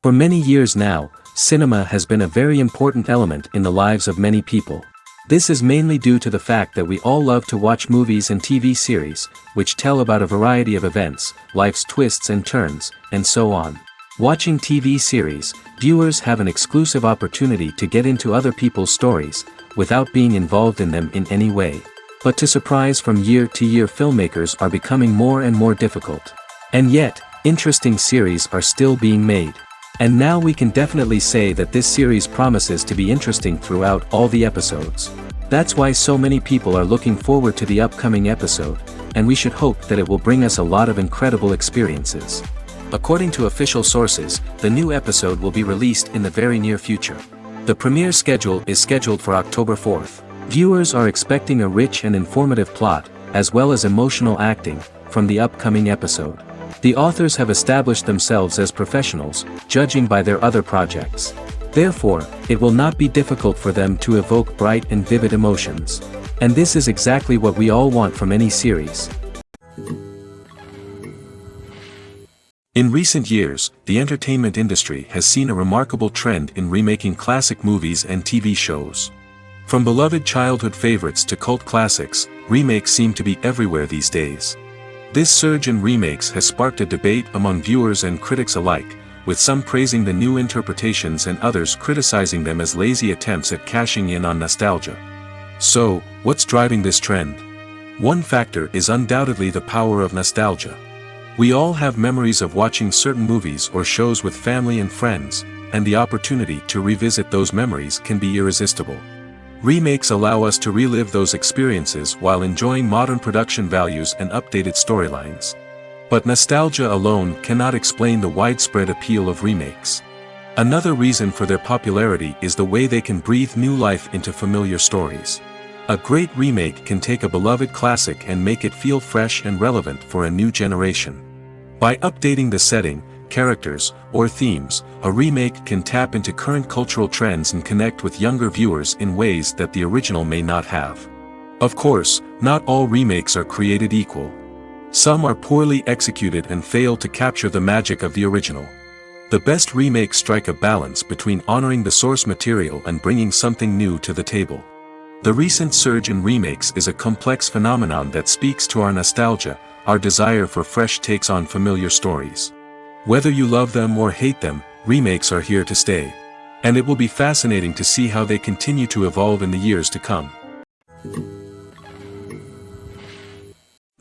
For many years now, cinema has been a very important element in the lives of many people. This is mainly due to the fact that we all love to watch movies and TV series, which tell about a variety of events, life's twists and turns, and so on. Watching TV series, viewers have an exclusive opportunity to get into other people's stories, without being involved in them in any way. But to surprise from year to year, filmmakers are becoming more and more difficult. And yet, interesting series are still being made. And now we can definitely say that this series promises to be interesting throughout all the episodes. That's why so many people are looking forward to the upcoming episode, and we should hope that it will bring us a lot of incredible experiences. According to official sources, the new episode will be released in the very near future. The premiere schedule is scheduled for October 4th. Viewers are expecting a rich and informative plot, as well as emotional acting, from the upcoming episode. The authors have established themselves as professionals, judging by their other projects. Therefore, it will not be difficult for them to evoke bright and vivid emotions. And this is exactly what we all want from any series. In recent years, the entertainment industry has seen a remarkable trend in remaking classic movies and TV shows. From beloved childhood favorites to cult classics, remakes seem to be everywhere these days. This surge in remakes has sparked a debate among viewers and critics alike, with some praising the new interpretations and others criticizing them as lazy attempts at cashing in on nostalgia. So, what's driving this trend? One factor is undoubtedly the power of nostalgia. We all have memories of watching certain movies or shows with family and friends, and the opportunity to revisit those memories can be irresistible. Remakes allow us to relive those experiences while enjoying modern production values and updated storylines. But nostalgia alone cannot explain the widespread appeal of remakes. Another reason for their popularity is the way they can breathe new life into familiar stories. A great remake can take a beloved classic and make it feel fresh and relevant for a new generation. By updating the setting, characters, or themes, a remake can tap into current cultural trends and connect with younger viewers in ways that the original may not have. Of course, not all remakes are created equal. Some are poorly executed and fail to capture the magic of the original. The best remakes strike a balance between honoring the source material and bringing something new to the table. The recent surge in remakes is a complex phenomenon that speaks to our nostalgia, our desire for fresh takes on familiar stories. Whether you love them or hate them, remakes are here to stay. And it will be fascinating to see how they continue to evolve in the years to come.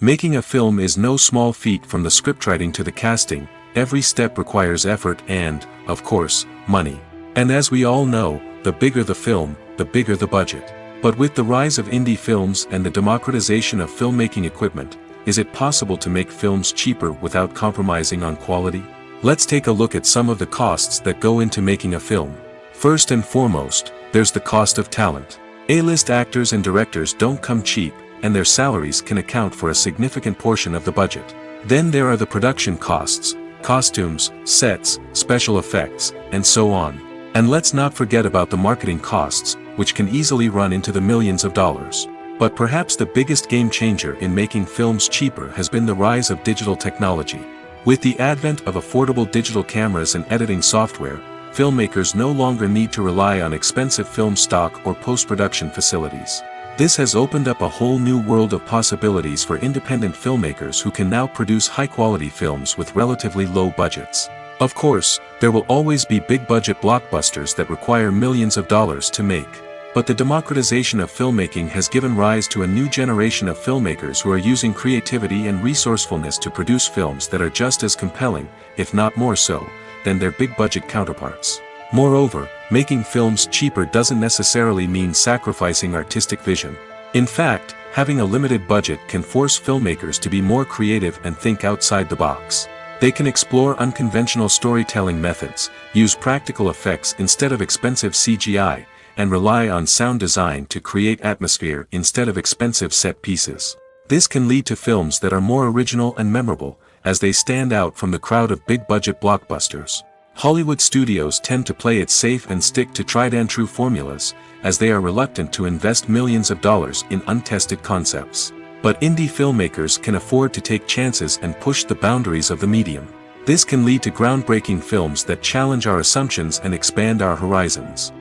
Making a film is no small feat. From the scriptwriting to the casting, every step requires effort and, of course, money. And as we all know, the bigger the film, the bigger the budget. But with the rise of indie films and the democratization of filmmaking equipment, is it possible to make films cheaper without compromising on quality? Let's take a look at some of the costs that go into making a film. First and foremost, there's the cost of talent. A-list actors and directors don't come cheap, and their salaries can account for a significant portion of the budget. Then there are the production costs, costumes, sets, special effects, and so on. And let's not forget about the marketing costs, which can easily run into the millions of dollars. But perhaps the biggest game changer in making films cheaper has been the rise of digital technology. With the advent of affordable digital cameras and editing software, filmmakers no longer need to rely on expensive film stock or post-production facilities. This has opened up a whole new world of possibilities for independent filmmakers who can now produce high-quality films with relatively low budgets. Of course, there will always be big-budget blockbusters that require millions of dollars to make. But the democratization of filmmaking has given rise to a new generation of filmmakers who are using creativity and resourcefulness to produce films that are just as compelling, if not more so, than their big-budget counterparts. Moreover, making films cheaper doesn't necessarily mean sacrificing artistic vision. In fact, having a limited budget can force filmmakers to be more creative and think outside the box. They can explore unconventional storytelling methods, use practical effects instead of expensive CGI, and rely on sound design to create atmosphere instead of expensive set pieces. This can lead to films that are more original and memorable, as they stand out from the crowd of big-budget blockbusters. Hollywood studios tend to play it safe and stick to tried-and-true formulas, as they are reluctant to invest millions of dollars in untested concepts. But indie filmmakers can afford to take chances and push the boundaries of the medium. This can lead to groundbreaking films that challenge our assumptions and expand our horizons.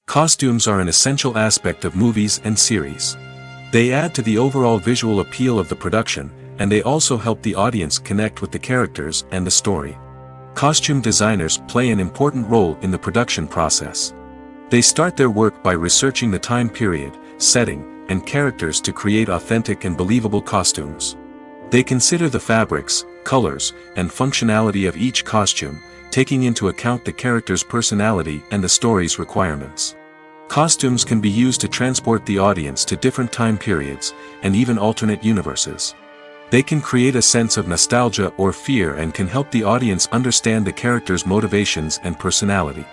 Costumes are an essential aspect of movies and series. They add to the overall visual appeal of the production, and they also help the audience connect with the characters and the story. Costume designers play an important role in the production process. They start their work by researching the time period, setting, and characters to create authentic and believable costumes. They consider the fabrics, colors, and functionality of each costume, taking into account the character's personality and the story's requirements. Costumes can be used to transport the audience to different time periods, and even alternate universes. They can create a sense of nostalgia or fear and can help the audience understand the character's motivations and personality.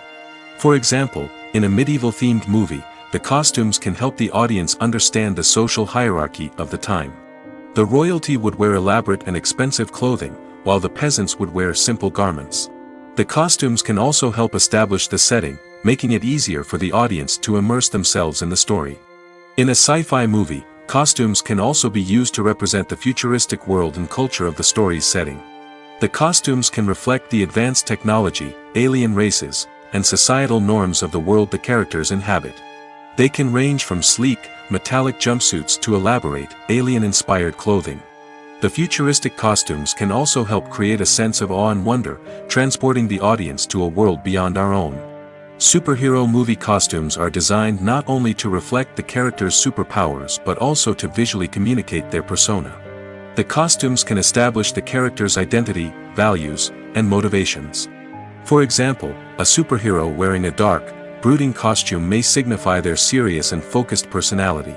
For example, in a medieval-themed movie, the costumes can help the audience understand the social hierarchy of the time. The royalty would wear elaborate and expensive clothing, while the peasants would wear simple garments. The costumes can also help establish the setting, making it easier for the audience to immerse themselves in the story. In a sci-fi movie, costumes can also be used to represent the futuristic world and culture of the story's setting. The costumes can reflect the advanced technology, alien races, and societal norms of the world the characters inhabit. They can range from sleek, metallic jumpsuits to elaborate, alien-inspired clothing. The futuristic costumes can also help create a sense of awe and wonder, transporting the audience to a world beyond our own. Superhero movie costumes are designed not only to reflect the character's superpowers but also to visually communicate their persona. The costumes can establish the character's identity, values, and motivations. For example, a superhero wearing a dark, brooding costume may signify their serious and focused personality.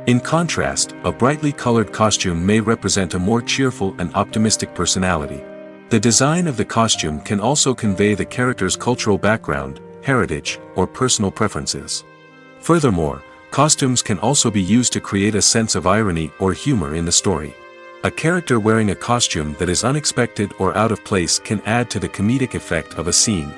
In contrast, a brightly colored costume may represent a more cheerful and optimistic personality. The design of the costume can also convey the character's cultural background, heritage, or personal preferences. Furthermore, costumes can also be used to create a sense of irony or humor in the story. A character wearing a costume that is unexpected or out of place can add to the comedic effect of a scene.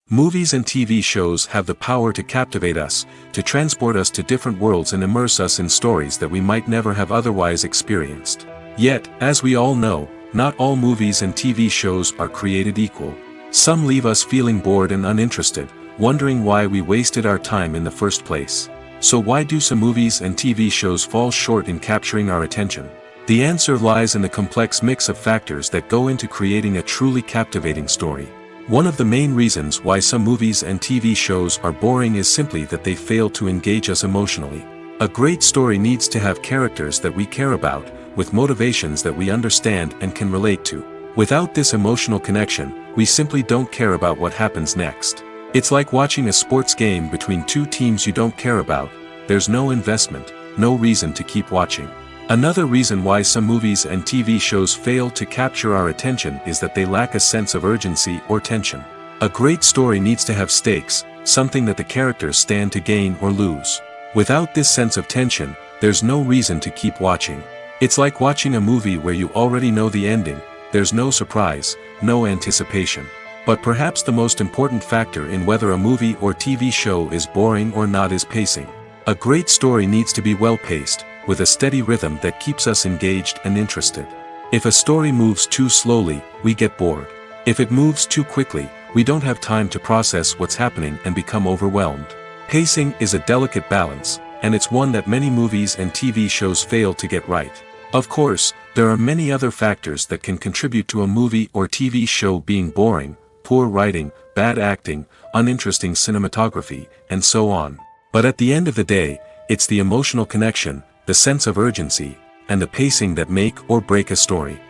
Movies and TV shows have the power to captivate us, to transport us to different worlds and immerse us in stories that we might never have otherwise experienced. Yet, as we all know, not all movies and TV shows are created equal. Some leave us feeling bored and uninterested, wondering why we wasted our time in the first place. So why do some movies and TV shows fall short in capturing our attention? The answer lies in the complex mix of factors that go into creating a truly captivating story. One of the main reasons why some movies and TV shows are boring is simply that they fail to engage us emotionally. A great story needs to have characters that we care about, with motivations that we understand and can relate to. Without this emotional connection, we simply don't care about what happens next. It's like watching a sports game between two teams you don't care about. There's no investment, no reason to keep watching. Another reason why some movies and TV shows fail to capture our attention is that they lack a sense of urgency or tension. A great story needs to have stakes, something that the characters stand to gain or lose. Without this sense of tension, there's no reason to keep watching. It's like watching a movie where you already know the ending. There's no surprise, no anticipation. But perhaps the most important factor in whether a movie or TV show is boring or not is pacing. A great story needs to be well-paced, with a steady rhythm that keeps us engaged and interested. If a story moves too slowly, we get bored. If it moves too quickly, we don't have time to process what's happening and become overwhelmed. Pacing is a delicate balance, and it's one that many movies and TV shows fail to get right. Of course, there are many other factors that can contribute to a movie or TV show being boring: poor writing, bad acting, uninteresting cinematography, and so on. But at the end of the day, it's the emotional connection, the sense of urgency, and the pacing that make or break a story.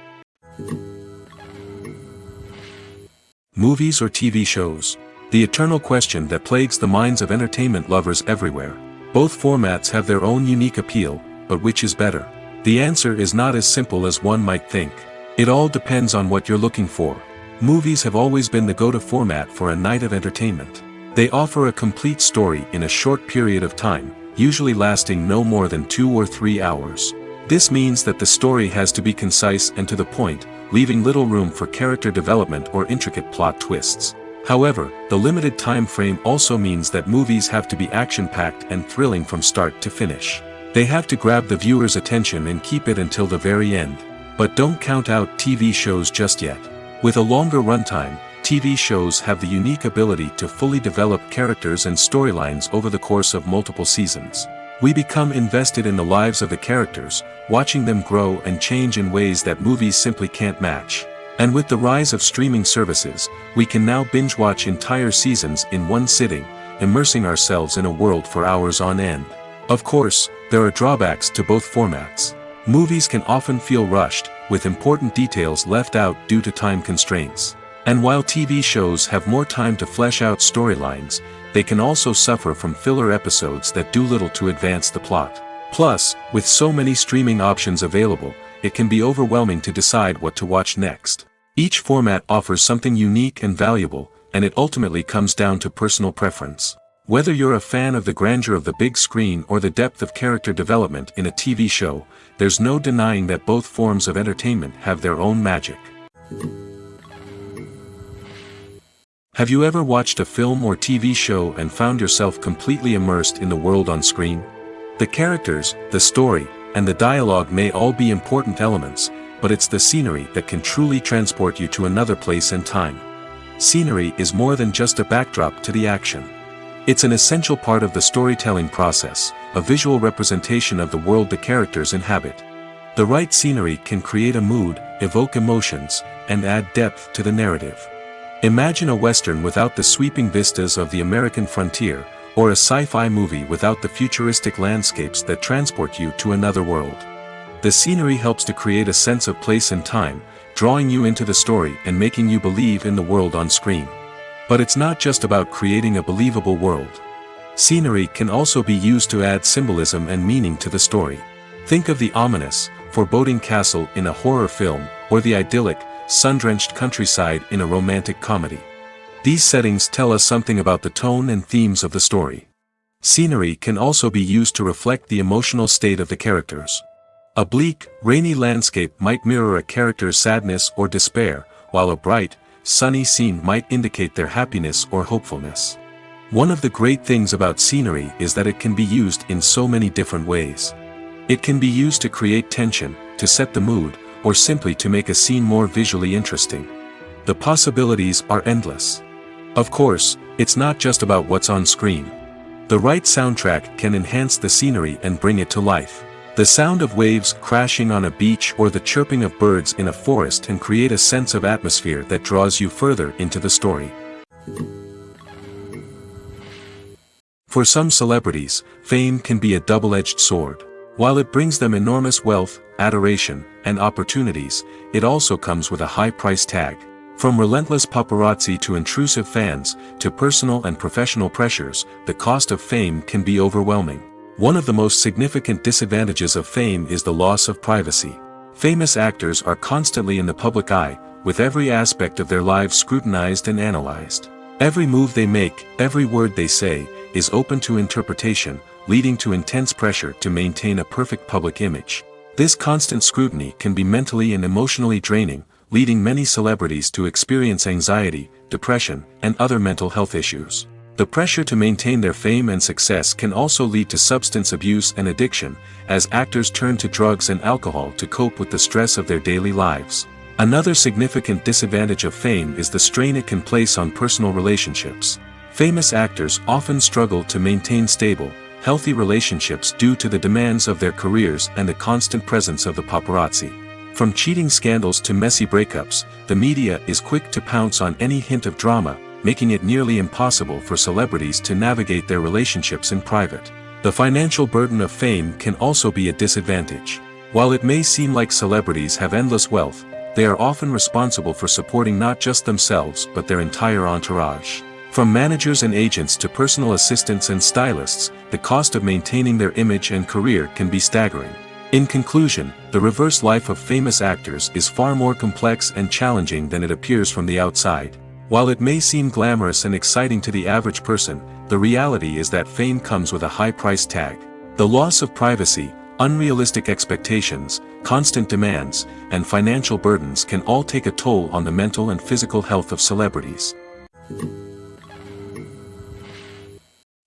Movies or TV shows? The eternal question that plagues the minds of entertainment lovers everywhere. Both formats have their own unique appeal, but which is better? The answer is not as simple as one might think. It all depends on what you're looking for. Movies have always been the go-to format for a night of entertainment. They offer a complete story in a short period of time, usually lasting no more than 2 or 3 hours. This means that the story has to be concise and to the point, leaving little room for character development or intricate plot twists. However, the limited time frame also means that movies have to be action-packed and thrilling from start to finish. They have to grab the viewer's attention and keep it until the very end. But don't count out TV shows just yet. With a longer runtime, TV shows have the unique ability to fully develop characters and storylines over the course of multiple seasons. We become invested in the lives of the characters, watching them grow and change in ways that movies simply can't match. And with the rise of streaming services, we can now binge-watch entire seasons in one sitting, immersing ourselves in a world for hours on end. Of course, there are drawbacks to both formats. Movies can often feel rushed, with important details left out due to time constraints. And while TV shows have more time to flesh out storylines, they can also suffer from filler episodes that do little to advance the plot. Plus, with so many streaming options available, it can be overwhelming to decide what to watch next. Each format offers something unique and valuable, and it ultimately comes down to personal preference. Whether you're a fan of the grandeur of the big screen or the depth of character development in a TV show, there's no denying that both forms of entertainment have their own magic. Have you ever watched a film or TV show and found yourself completely immersed in the world on screen? The characters, the story, and the dialogue may all be important elements, but it's the scenery that can truly transport you to another place and time. Scenery is more than just a backdrop to the action. It's an essential part of the storytelling process, a visual representation of the world the characters inhabit. The right scenery can create a mood, evoke emotions, and add depth to the narrative. Imagine a Western without the sweeping vistas of the American frontier, or a sci-fi movie without the futuristic landscapes that transport you to another world. The scenery helps to create a sense of place and time, drawing you into the story and making you believe in the world on screen. But it's not just about creating a believable world. Scenery can also be used to add symbolism and meaning to the story. Think of the ominous, foreboding castle in a horror film, or the idyllic, sun-drenched countryside in a romantic comedy. These settings tell us something about the tone and themes of the story. Scenery can also be used to reflect the emotional state of the characters. A bleak, rainy landscape might mirror a character's sadness or despair, while a bright, sunny scene might indicate their happiness or hopefulness. One of the great things about scenery is that it can be used in so many different ways. It can be used to create tension, to set the mood, or simply to make a scene more visually interesting. The possibilities are endless. Of course, it's not just about what's on screen. The right soundtrack can enhance the scenery and bring it to life. The sound of waves crashing on a beach or the chirping of birds in a forest can create a sense of atmosphere that draws you further into the story. For some celebrities, fame can be a double-edged sword. While it brings them enormous wealth, adoration, and opportunities, it also comes with a high price tag. From relentless paparazzi to intrusive fans, to personal and professional pressures, the cost of fame can be overwhelming. One of the most significant disadvantages of fame is the loss of privacy. Famous actors are constantly in the public eye, with every aspect of their lives scrutinized and analyzed. Every move they make, every word they say, is open to interpretation, leading to intense pressure to maintain a perfect public image. This constant scrutiny can be mentally and emotionally draining, leading many celebrities to experience anxiety, depression, and other mental health issues. The pressure to maintain their fame and success can also lead to substance abuse and addiction, as actors turn to drugs and alcohol to cope with the stress of their daily lives. Another significant disadvantage of fame is the strain it can place on personal relationships. Famous actors often struggle to maintain stable, healthy relationships due to the demands of their careers and the constant presence of the paparazzi. From cheating scandals to messy breakups, the media is quick to pounce on any hint of drama, making it nearly impossible for celebrities to navigate their relationships in private. The financial burden of fame can also be a disadvantage. While it may seem like celebrities have endless wealth, they are often responsible for supporting not just themselves but their entire entourage. From managers and agents to personal assistants and stylists, the cost of maintaining their image and career can be staggering. In conclusion, the reverse life of famous actors is far more complex and challenging than it appears from the outside. While it may seem glamorous and exciting to the average person, the reality is that fame comes with a high price tag. The loss of privacy, unrealistic expectations, constant demands, and financial burdens can all take a toll on the mental and physical health of celebrities.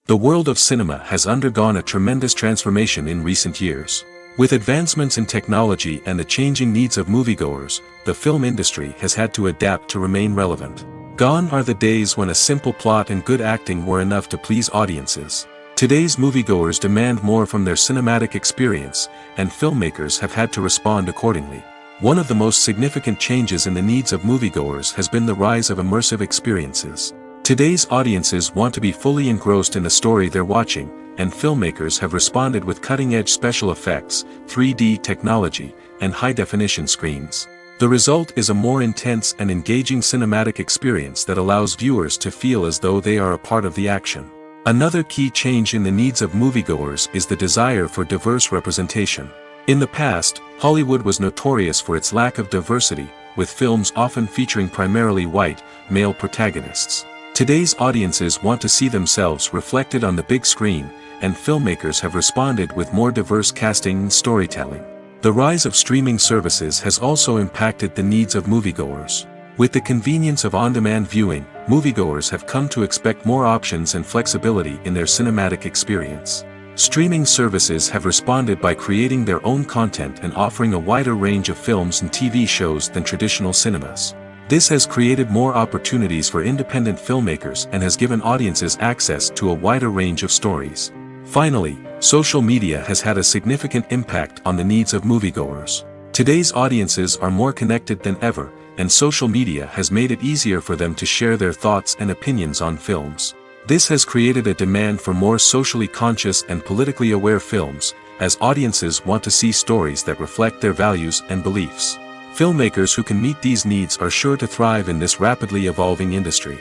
The world of cinema has undergone a tremendous transformation in recent years. With advancements in technology and the changing needs of moviegoers, the film industry has had to adapt to remain relevant. Gone are the days when a simple plot and good acting were enough to please audiences. Today's moviegoers demand more from their cinematic experience, and filmmakers have had to respond accordingly. One of the most significant changes in the needs of moviegoers has been the rise of immersive experiences. Today's audiences want to be fully engrossed in the story they're watching, and filmmakers have responded with cutting-edge special effects, 3D technology, and high-definition screens. The result is a more intense and engaging cinematic experience that allows viewers to feel as though they are a part of the action. Another key change in the needs of moviegoers is the desire for diverse representation. In the past, Hollywood was notorious for its lack of diversity, with films often featuring primarily white, male protagonists. Today's audiences want to see themselves reflected on the big screen, and filmmakers have responded with more diverse casting and storytelling. The rise of streaming services has also impacted the needs of moviegoers. With the convenience of on-demand viewing, moviegoers have come to expect more options and flexibility in their cinematic experience. Streaming services have responded by creating their own content and offering a wider range of films and TV shows than traditional cinemas. This has created more opportunities for independent filmmakers and has given audiences access to a wider range of stories. Finally, social media has had a significant impact on the needs of moviegoers. Today's audiences are more connected than ever, and social media has made it easier for them to share their thoughts and opinions on films. This has created a demand for more socially conscious and politically aware films, as audiences want to see stories that reflect their values and beliefs. Filmmakers who can meet these needs are sure to thrive in this rapidly evolving industry.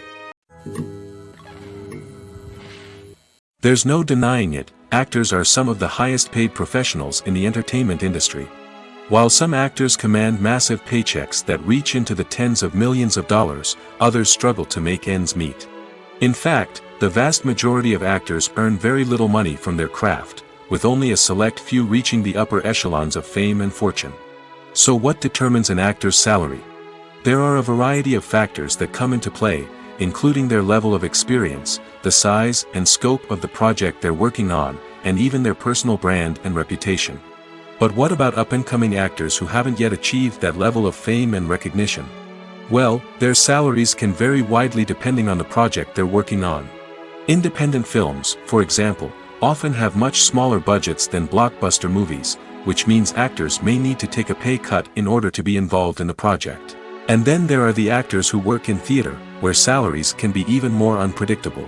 There's no denying it, actors are some of the highest paid professionals in the entertainment industry. While some actors command massive paychecks that reach into the tens of millions of dollars, others struggle to make ends meet. In fact, the vast majority of actors earn very little money from their craft, with only a select few reaching the upper echelons of fame and fortune. So what determines an actor's salary? There are a variety of factors that come into play, including their level of experience, the size and scope of the project they're working on, and even their personal brand and reputation. But what about up-and-coming actors who haven't yet achieved that level of fame and recognition? Well, their salaries can vary widely depending on the project they're working on. Independent films, for example, often have much smaller budgets than blockbuster movies, which means actors may need to take a pay cut in order to be involved in the project. And then there are the actors who work in theater, where salaries can be even more unpredictable.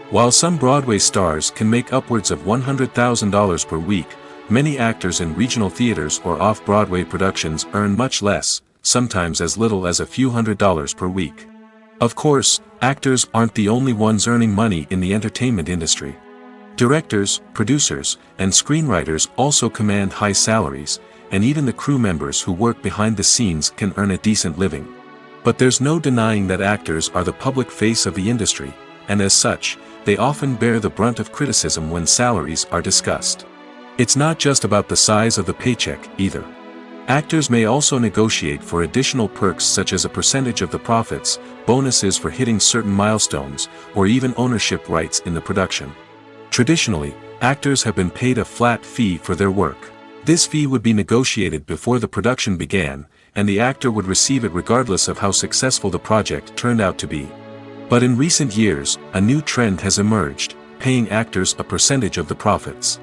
While some Broadway stars can make upwards of $100,000 per week, many actors in regional theaters or off-Broadway productions earn much less, sometimes as little as a few $100s per week. Of course, actors aren't the only ones earning money in the entertainment industry. Directors, producers, and screenwriters also command high salaries, and even the crew members who work behind the scenes can earn a decent living. But there's no denying that actors are the public face of the industry, and as such, they often bear the brunt of criticism when salaries are discussed. It's not just about the size of the paycheck, either. Actors may also negotiate for additional perks such as a percentage of the profits, bonuses for hitting certain milestones, or even ownership rights in the production. Traditionally, actors have been paid a flat fee for their work. This fee would be negotiated before the production began, and the actor would receive it regardless of how successful the project turned out to be. But in recent years, a new trend has emerged. paying actors a percentage of the profits.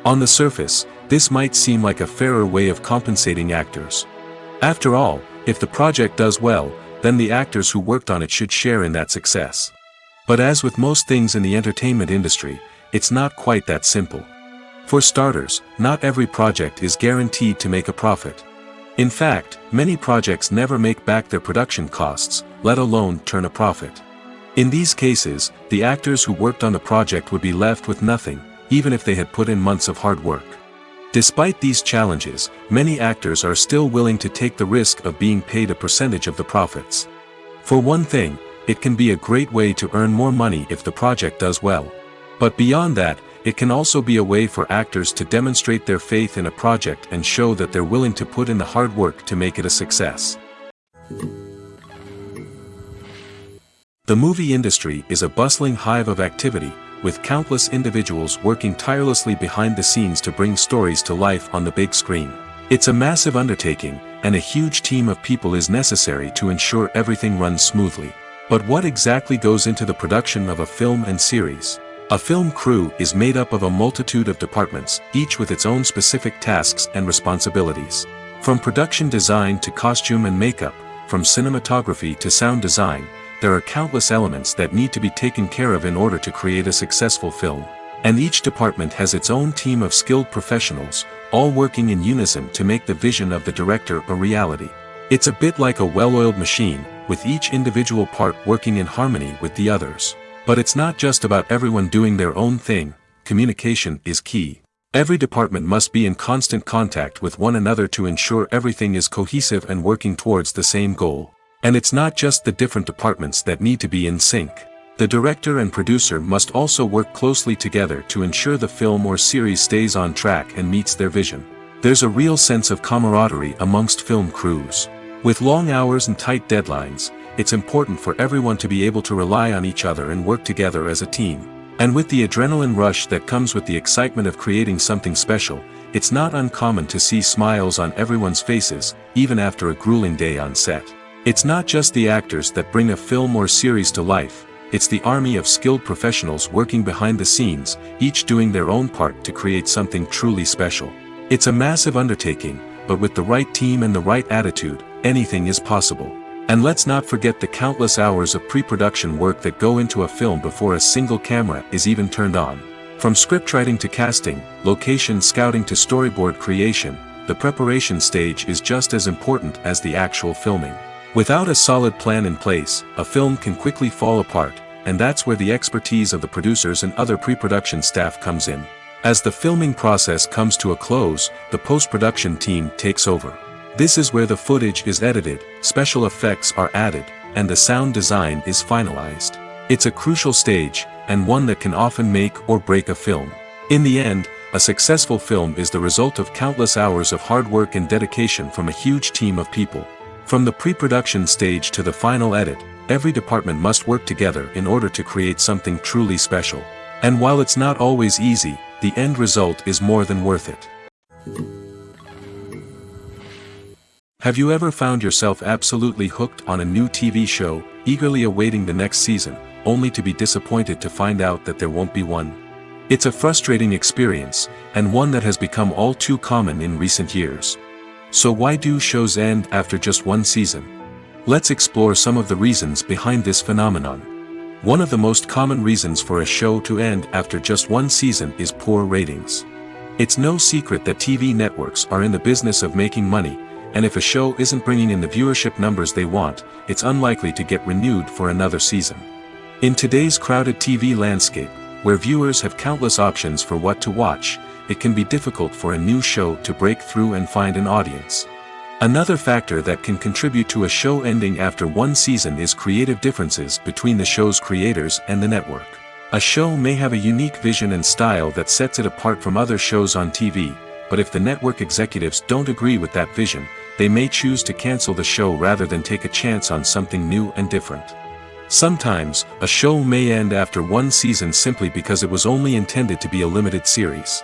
On the surface, this might seem like a fairer way of compensating actors. After all, if the project does well, then the actors who worked on it should share in that success. But as with most things in the entertainment industry, it's not quite that simple. For starters, not every project is guaranteed to make a profit. In fact, many projects never make back their production costs, let alone turn a profit. In these cases, the actors who worked on the project would be left with nothing, even if they had put in months of hard work. Despite these challenges, many actors are still willing to take the risk of being paid a percentage of the profits. For one thing, it can be a great way to earn more money if the project does well. But beyond that, it can also be a way for actors to demonstrate their faith in a project and show that they're willing to put in the hard work to make it a success. The movie industry is a bustling hive of activity, with countless individuals working tirelessly behind the scenes to bring stories to life on the big screen. It's a massive undertaking, and a huge team of people is necessary to ensure everything runs smoothly. But what exactly goes into the production of a film and series? A film crew is made up of a multitude of departments, each with its own specific tasks and responsibilities. From production design to costume and makeup, from cinematography to sound design, there are countless elements that need to be taken care of in order to create a successful film. And each department has its own team of skilled professionals, all working in unison to make the vision of the director a reality. It's a bit like a well-oiled machine, with each individual part working in harmony with the others. But it's not just about everyone doing their own thing, communication is key. Every department must be in constant contact with one another to ensure everything is cohesive and working towards the same goal. And it's not just the different departments that need to be in sync. The director and producer must also work closely together to ensure the film or series stays on track and meets their vision. There's a real sense of camaraderie amongst film crews. With long hours and tight deadlines, it's important for everyone to be able to rely on each other and work together as a team. And with the adrenaline rush that comes with the excitement of creating something special, it's not uncommon to see smiles on everyone's faces, even after a grueling day on set. It's not just the actors that bring a film or series to life, it's the army of skilled professionals working behind the scenes, each doing their own part to create something truly special. It's a massive undertaking, but with the right team and the right attitude, anything is possible. And let's not forget the countless hours of pre-production work that go into a film before a single camera is even turned on. From scriptwriting to casting, location scouting to storyboard creation, the preparation stage is just as important as the actual filming. Without a solid plan in place, a film can quickly fall apart, and that's where the expertise of the producers and other pre-production staff comes in. As the filming process comes to a close, the post-production team takes over. This is where the footage is edited, special effects are added, and the sound design is finalized. It's a crucial stage, and one that can often make or break a film. In the end, a successful film is the result of countless hours of hard work and dedication from a huge team of people. From the pre-production stage to the final edit, every department must work together in order to create something truly special. And while it's not always easy, the end result is more than worth it. Have you ever found yourself absolutely hooked on a new TV show, eagerly awaiting the next season, only to be disappointed to find out that there won't be one? It's a frustrating experience, and one that has become all too common in recent years. So why do shows end after just one season? Let's explore some of the reasons behind this phenomenon. One of the most common reasons for a show to end after just one season is poor ratings. It's no secret that TV networks are in the business of making money, and if a show isn't bringing in the viewership numbers they want, it's unlikely to get renewed for another season. In today's crowded TV landscape, where viewers have countless options for what to watch, it can be difficult for a new show to break through and find an audience. Another factor that can contribute to a show ending after one season is creative differences between the show's creators and the network. A show may have a unique vision and style that sets it apart from other shows on TV, but if the network executives don't agree with that vision, they may choose to cancel the show rather than take a chance on something new and different. Sometimes, a show may end after one season simply because it was only intended to be a limited series.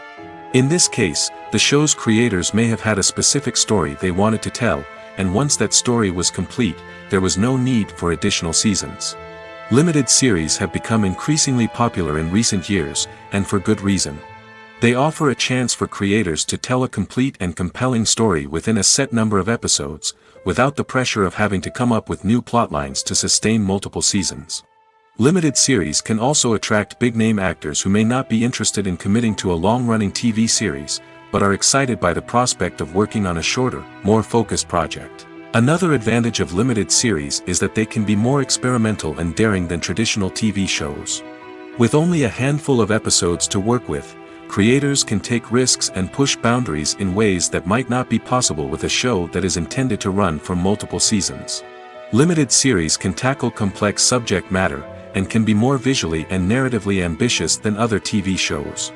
In this case, the show's creators may have had a specific story they wanted to tell, and once that story was complete, there was no need for additional seasons. Limited series have become increasingly popular in recent years, and for good reason. They offer a chance for creators to tell a complete and compelling story within a set number of episodes, without the pressure of having to come up with new plotlines to sustain multiple seasons. Limited series can also attract big-name actors who may not be interested in committing to a long-running TV series, but are excited by the prospect of working on a shorter, more focused project. Another advantage of limited series is that they can be more experimental and daring than traditional TV shows. With only a handful of episodes to work with, creators can take risks and push boundaries in ways that might not be possible with a show that is intended to run for multiple seasons. Limited series can tackle complex subject matter, and can be more visually and narratively ambitious than other TV shows.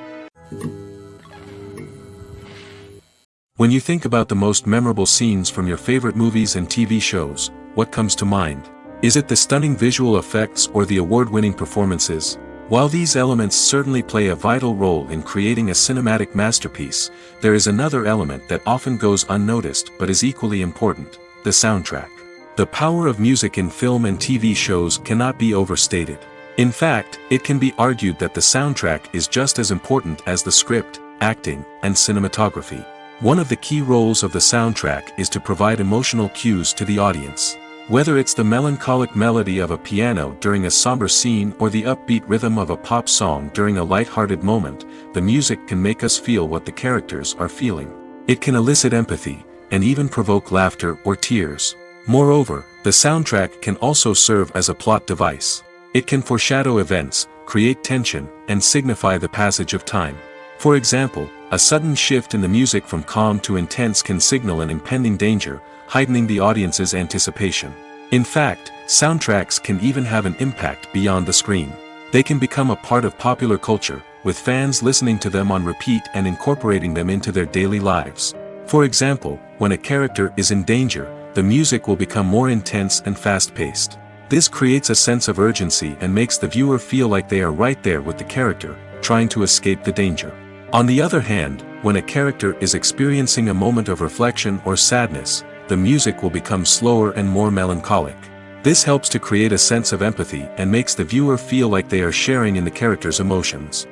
When you think about the most memorable scenes from your favorite movies and TV shows, what comes to mind? Is it the stunning visual effects or the award-winning performances? While these elements certainly play a vital role in creating a cinematic masterpiece, there is another element that often goes unnoticed but is equally important: the soundtrack. The power of music in film and TV shows cannot be overstated. In fact, it can be argued that the soundtrack is just as important as the script, acting, and cinematography. One of the key roles of the soundtrack is to provide emotional cues to the audience. Whether it's the melancholic melody of a piano during a somber scene or the upbeat rhythm of a pop song during a light-hearted moment, the music can make us feel what the characters are feeling. It can elicit empathy, and even provoke laughter or tears. Moreover, the soundtrack can also serve as a plot device. It can foreshadow events, create tension, and signify the passage of time. For example, a sudden shift in the music from calm to intense can signal an impending danger, heightening the audience's anticipation. In fact, soundtracks can even have an impact beyond the screen. They can become a part of popular culture, with fans listening to them on repeat and incorporating them into their daily lives. For example, when a character is in danger, the music will become more intense and fast-paced. This creates a sense of urgency and makes the viewer feel like they are right there with the character, trying to escape the danger. On the other hand, when a character is experiencing a moment of reflection or sadness, the music will become slower and more melancholic. This helps to create a sense of empathy and makes the viewer feel like they are sharing in the character's emotions.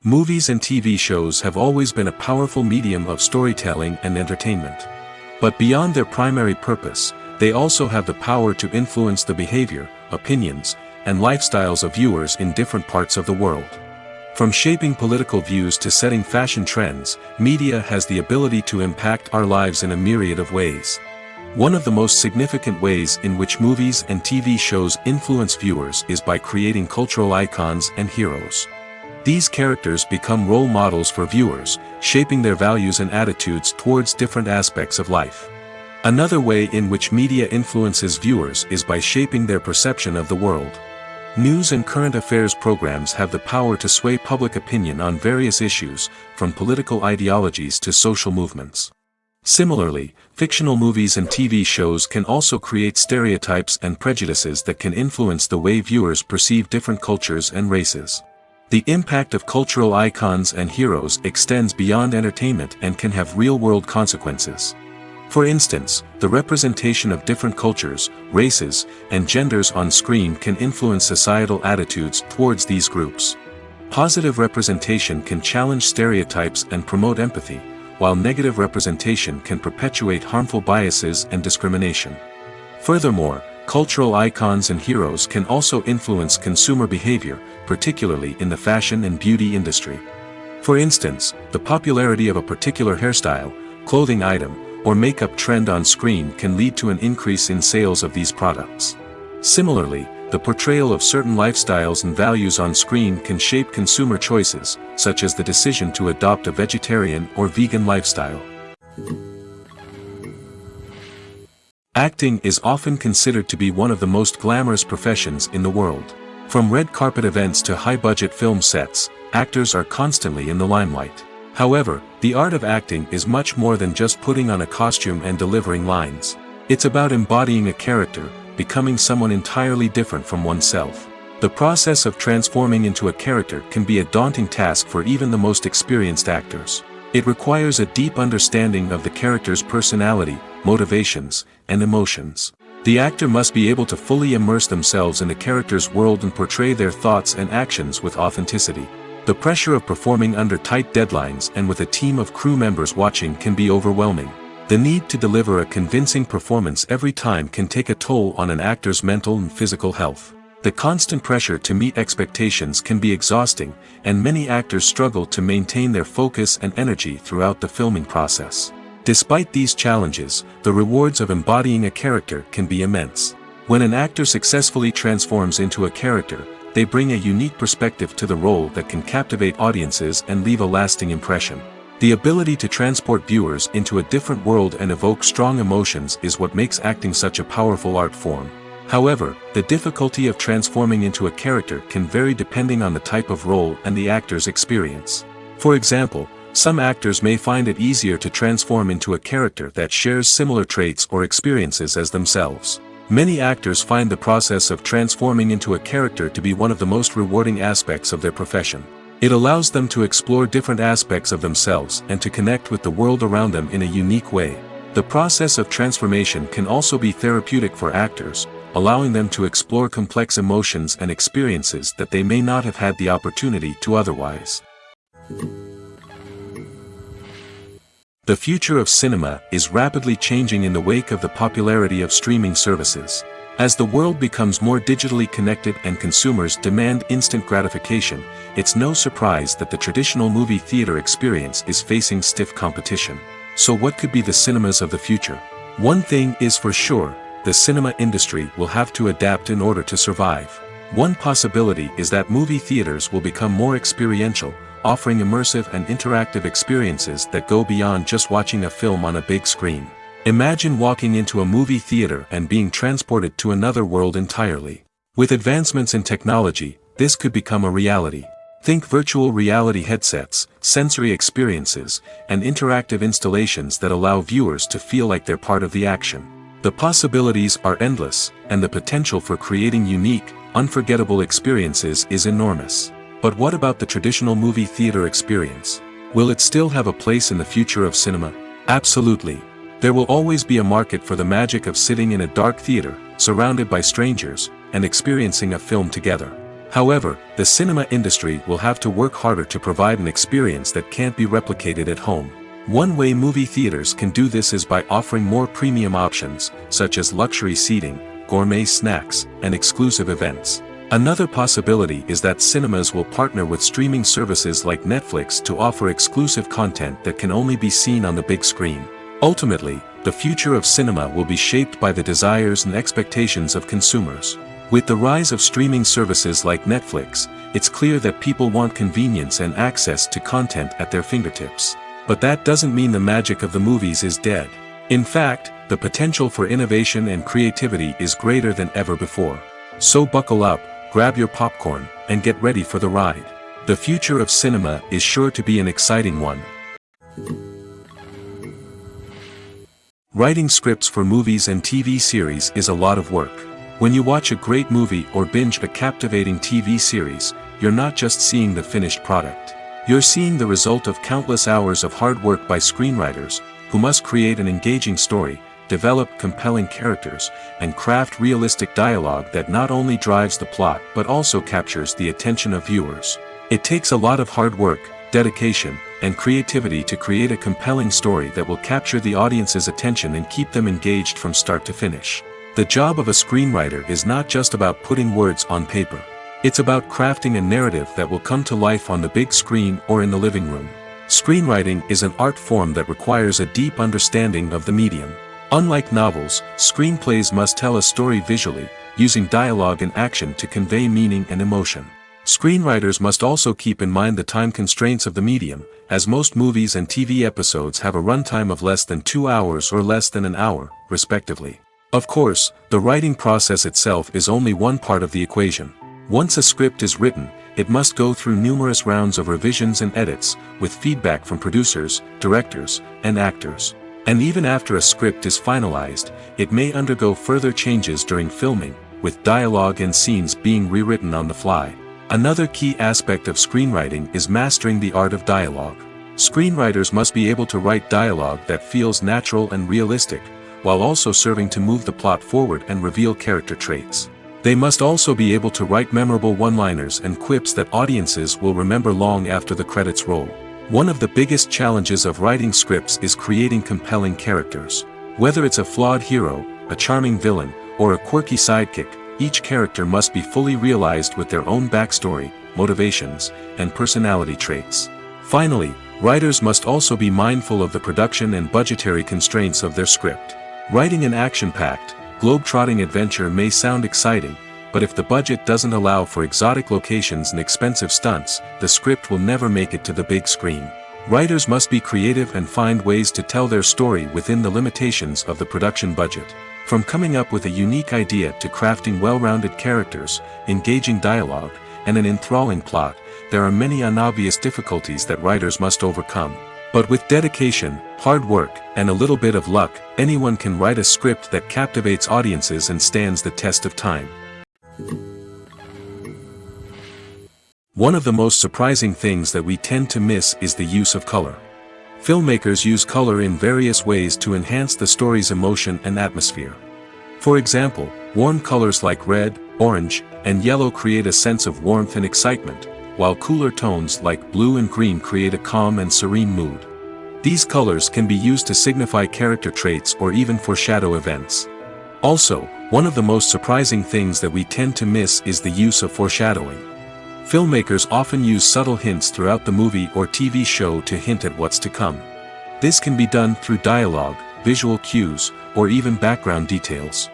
Movies and TV shows have always been a powerful medium of storytelling and entertainment. But beyond their primary purpose, they also have the power to influence the behavior, opinions, and lifestyles of viewers in different parts of the world. From shaping political views to setting fashion trends, media has the ability to impact our lives in a myriad of ways. One of the most significant ways in which movies and TV shows influence viewers is by creating cultural icons and heroes. These characters become role models for viewers, shaping their values and attitudes towards different aspects of life. Another way in which media influences viewers is by shaping their perception of the world. News and current affairs programs have the power to sway public opinion on various issues, from political ideologies to social movements. Similarly, fictional movies and TV shows can also create stereotypes and prejudices that can influence the way viewers perceive different cultures and races. The impact of cultural icons and heroes extends beyond entertainment and can have real-world consequences. For instance, the representation of different cultures, races, and genders on screen can influence societal attitudes towards these groups. Positive representation can challenge stereotypes and promote empathy, while negative representation can perpetuate harmful biases and discrimination. Furthermore, cultural icons and heroes can also influence consumer behavior, particularly in the fashion and beauty industry. For instance, the popularity of a particular hairstyle, clothing item, or makeup trend on screen can lead to an increase in sales of these products. Similarly, the portrayal of certain lifestyles and values on screen can shape consumer choices, such as the decision to adopt a vegetarian or vegan lifestyle. Acting is often considered to be one of the most glamorous professions in the world. From red carpet events to high-budget film sets, actors are constantly in the limelight. However, the art of acting is much more than just putting on a costume and delivering lines. It's about embodying a character, becoming someone entirely different from oneself. The process of transforming into a character can be a daunting task for even the most experienced actors. It requires a deep understanding of the character's personality, motivations, and emotions. The actor must be able to fully immerse themselves in the character's world and portray their thoughts and actions with authenticity. The pressure of performing under tight deadlines and with a team of crew members watching can be overwhelming. The need to deliver a convincing performance every time can take a toll on an actor's mental and physical health. The constant pressure to meet expectations can be exhausting, and many actors struggle to maintain their focus and energy throughout the filming process. Despite these challenges, the rewards of embodying a character can be immense. When an actor successfully transforms into a character, they bring a unique perspective to the role that can captivate audiences and leave a lasting impression. The ability to transport viewers into a different world and evoke strong emotions is what makes acting such a powerful art form. However, the difficulty of transforming into a character can vary depending on the type of role and the actor's experience. For example, some actors may find it easier to transform into a character that shares similar traits or experiences as themselves. Many actors find the process of transforming into a character to be one of the most rewarding aspects of their profession. It allows them to explore different aspects of themselves and to connect with the world around them in a unique way. The process of transformation can also be therapeutic for actors, allowing them to explore complex emotions and experiences that they may not have had the opportunity to otherwise. The future of cinema is rapidly changing in the wake of the popularity of streaming services. As the world becomes more digitally connected and consumers demand instant gratification, it's no surprise that the traditional movie theater experience is facing stiff competition. So what could be the cinemas of the future? One thing is for sure, the cinema industry will have to adapt in order to survive. One possibility is that movie theaters will become more experiential, offering immersive and interactive experiences that go beyond just watching a film on a big screen. Imagine walking into a movie theater and being transported to another world entirely. With advancements in technology, this could become a reality. Think virtual reality headsets, sensory experiences, and interactive installations that allow viewers to feel like they're part of the action. The possibilities are endless, and the potential for creating unique, unforgettable experiences is enormous. But what about the traditional movie theater experience? Will it still have a place in the future of cinema? Absolutely. There will always be a market for the magic of sitting in a dark theater, surrounded by strangers, and experiencing a film together. However, the cinema industry will have to work harder to provide an experience that can't be replicated at home. One way movie theaters can do this is by offering more premium options, such as luxury seating, gourmet snacks, and exclusive events. Another possibility is that cinemas will partner with streaming services like Netflix to offer exclusive content that can only be seen on the big screen. Ultimately, the future of cinema will be shaped by the desires and expectations of consumers. With the rise of streaming services like Netflix, it's clear that people want convenience and access to content at their fingertips. But that doesn't mean the magic of the movies is dead. In fact, the potential for innovation and creativity is greater than ever before. So buckle up, grab your popcorn, and get ready for the ride. The future of cinema is sure to be an exciting one. Writing scripts for movies and TV series is a lot of work. When you watch a great movie or binge a captivating TV series, you're not just seeing the finished product. You're seeing the result of countless hours of hard work by screenwriters, who must create an engaging story, develop compelling characters, and craft realistic dialogue that not only drives the plot but also captures the attention of viewers. It takes a lot of hard work, dedication, and creativity to create a compelling story that will capture the audience's attention and keep them engaged from start to finish. The job of a screenwriter is not just about putting words on paper. It's about crafting a narrative that will come to life on the big screen or in the living room. Screenwriting is an art form that requires a deep understanding of the medium. Unlike novels, screenplays must tell a story visually, using dialogue and action to convey meaning and emotion. Screenwriters must also keep in mind the time constraints of the medium, as most movies and TV episodes have a runtime of less than 2 hours or less than an hour, respectively. Of course, the writing process itself is only one part of the equation. Once a script is written, it must go through numerous rounds of revisions and edits, with feedback from producers, directors, and actors. And even after a script is finalized, it may undergo further changes during filming, with dialogue and scenes being rewritten on the fly. Another key aspect of screenwriting is mastering the art of dialogue. Screenwriters must be able to write dialogue that feels natural and realistic, while also serving to move the plot forward and reveal character traits. They must also be able to write memorable one-liners and quips that audiences will remember long after the credits roll. One of the biggest challenges of writing scripts is creating compelling characters. Whether it's a flawed hero, a charming villain, or a quirky sidekick, each character must be fully realized with their own backstory, motivations, and personality traits. Finally, writers must also be mindful of the production and budgetary constraints of their script. Writing an action-packed, globe-trotting adventure may sound exciting, but if the budget doesn't allow for exotic locations and expensive stunts, the script will never make it to the big screen. Writers must be creative and find ways to tell their story within the limitations of the production budget. From coming up with a unique idea to crafting well-rounded characters, engaging dialogue, and an enthralling plot, there are many unobvious difficulties that writers must overcome. But with dedication, hard work, and a little bit of luck, anyone can write a script that captivates audiences and stands the test of time. One of the most surprising things that we tend to miss is the use of color. Filmmakers use color in various ways to enhance the story's emotion and atmosphere. For example, warm colors like red, orange, and yellow create a sense of warmth and excitement, while cooler tones like blue and green create a calm and serene mood. These colors can be used to signify character traits or even foreshadow events. Also, one of the most surprising things that we tend to miss is the use of foreshadowing. Filmmakers often use subtle hints throughout the movie or TV show to hint at what's to come. This can be done through dialogue, visual cues, or even background details.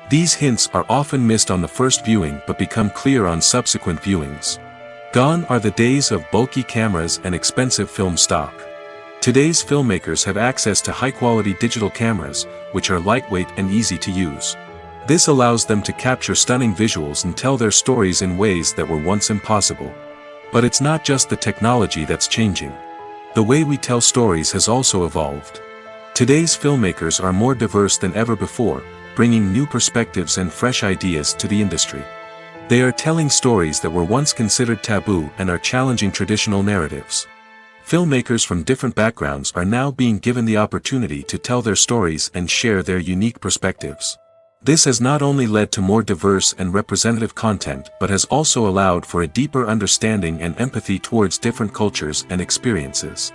These hints are often missed on the first viewing but become clear on subsequent viewings. Gone are the days of bulky cameras and expensive film stock. Today's filmmakers have access to high-quality digital cameras, which are lightweight and easy to use. This allows them to capture stunning visuals and tell their stories in ways that were once impossible. But it's not just the technology that's changing. The way we tell stories has also evolved. Today's filmmakers are more diverse than ever before, bringing new perspectives and fresh ideas to the industry. They are telling stories that were once considered taboo and are challenging traditional narratives. Filmmakers from different backgrounds are now being given the opportunity to tell their stories and share their unique perspectives. This has not only led to more diverse and representative content but has also allowed for a deeper understanding and empathy towards different cultures and experiences.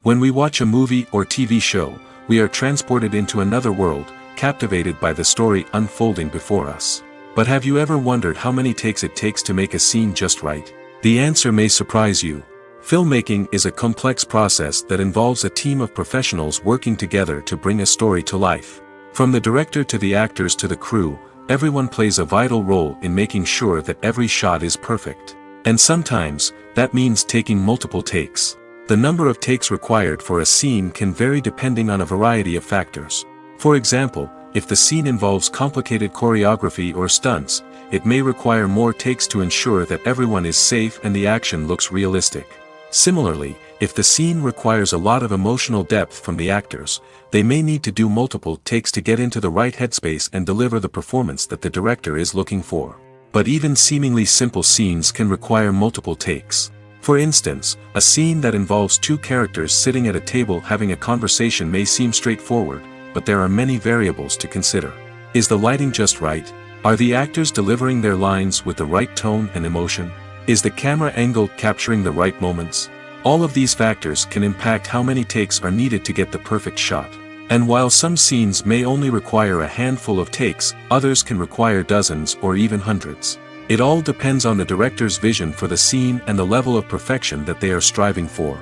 When we watch a movie or TV show, we are transported into another world, captivated by the story unfolding before us. But have you ever wondered how many takes it takes to make a scene just right? The answer may surprise you. Filmmaking is a complex process that involves a team of professionals working together to bring a story to life. From the director to the actors to the crew, everyone plays a vital role in making sure that every shot is perfect. And sometimes, that means taking multiple takes. The number of takes required for a scene can vary depending on a variety of factors. For example, if the scene involves complicated choreography or stunts, it may require more takes to ensure that everyone is safe and the action looks realistic. Similarly, if the scene requires a lot of emotional depth from the actors, they may need to do multiple takes to get into the right headspace and deliver the performance that the director is looking for. But even seemingly simple scenes can require multiple takes. For instance, a scene that involves two characters sitting at a table having a conversation may seem straightforward, but there are many variables to consider. Is the lighting just right? Are the actors delivering their lines with the right tone and emotion? Is the camera angle capturing the right moments? All of these factors can impact how many takes are needed to get the perfect shot. And while some scenes may only require a handful of takes, others can require dozens or even hundreds. It all depends on the director's vision for the scene and the level of perfection that they are striving for.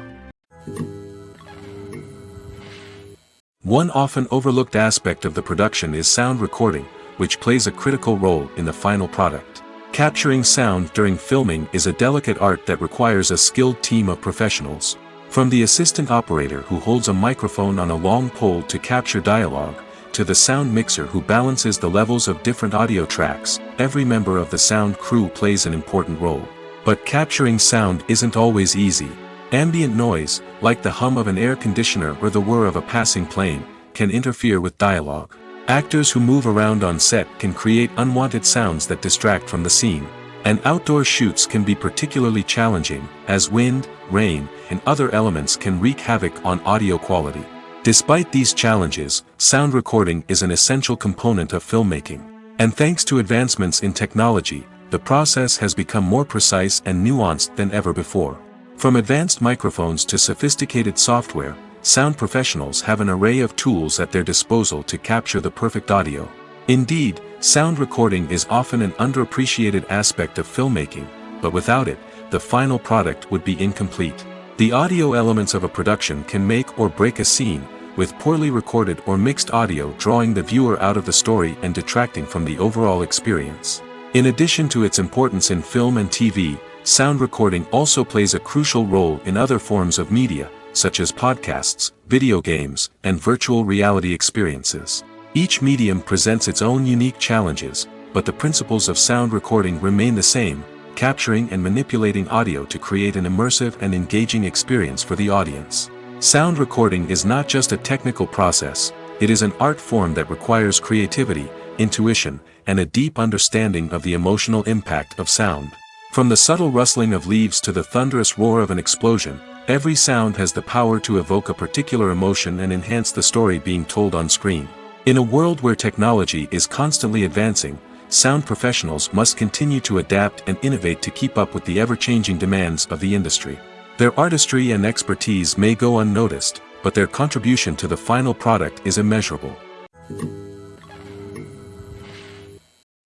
One often overlooked aspect of the production is sound recording, which plays a critical role in the final product. Capturing sound during filming is a delicate art that requires a skilled team of professionals. From the assistant operator who holds a microphone on a long pole to capture dialogue, to the sound mixer who balances the levels of different audio tracks, every member of the sound crew plays an important role. But capturing sound isn't always easy. Ambient noise, like the hum of an air conditioner or the whir of a passing plane, can interfere with dialogue. Actors who move around on set can create unwanted sounds that distract from the scene. And outdoor shoots can be particularly challenging, as wind, rain, and other elements can wreak havoc on audio quality. Despite these challenges, sound recording is an essential component of filmmaking. And thanks to advancements in technology, the process has become more precise and nuanced than ever before. From advanced microphones to sophisticated software, sound professionals have an array of tools at their disposal to capture the perfect audio. Indeed, sound recording is often an underappreciated aspect of filmmaking, but without it, the final product would be incomplete. The audio elements of a production can make or break a scene, with poorly recorded or mixed audio drawing the viewer out of the story and detracting from the overall experience. In addition to its importance in film and TV, sound recording also plays a crucial role in other forms of media, such as podcasts, video games, and virtual reality experiences. Each medium presents its own unique challenges, but the principles of sound recording remain the same, capturing and manipulating audio to create an immersive and engaging experience for the audience. Sound recording is not just a technical process, it is an art form that requires creativity, intuition, and a deep understanding of the emotional impact of sound. From the subtle rustling of leaves to the thunderous roar of an explosion, every sound has the power to evoke a particular emotion and enhance the story being told on screen. In a world where technology is constantly advancing, sound professionals must continue to adapt and innovate to keep up with the ever-changing demands of the industry. Their artistry and expertise may go unnoticed, but their contribution to the final product is immeasurable.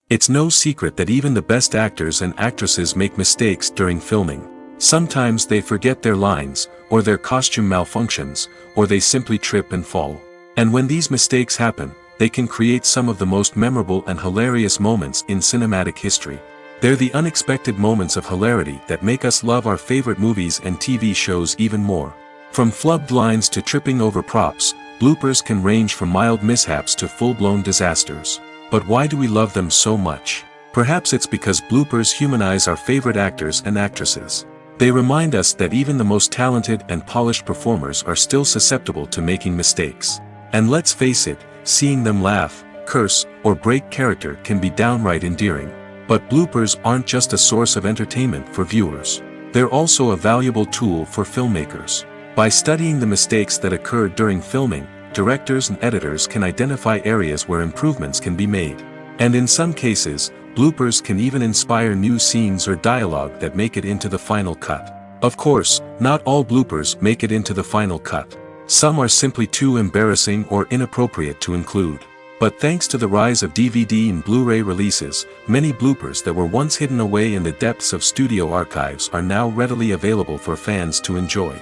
It's no secret that even the best actors and actresses make mistakes during filming. Sometimes they forget their lines, or their costume malfunctions, or they simply trip and fall. And when these mistakes happen, they can create some of the most memorable and hilarious moments in cinematic history. They're the unexpected moments of hilarity that make us love our favorite movies and TV shows even more. From flubbed lines to tripping over props, bloopers can range from mild mishaps to full-blown disasters. But why do we love them so much? Perhaps it's because bloopers humanize our favorite actors and actresses. They remind us that even the most talented and polished performers are still susceptible to making mistakes. And let's face it, seeing them laugh, curse, or break character can be downright endearing. But bloopers aren't just a source of entertainment for viewers. They're also a valuable tool for filmmakers. By studying the mistakes that occurred during filming, directors and editors can identify areas where improvements can be made. And in some cases, bloopers can even inspire new scenes or dialogue that make it into the final cut. Of course, not all bloopers make it into the final cut. Some are simply too embarrassing or inappropriate to include. But thanks to the rise of DVD and Blu-ray releases, many bloopers that were once hidden away in the depths of studio archives are now readily available for fans to enjoy.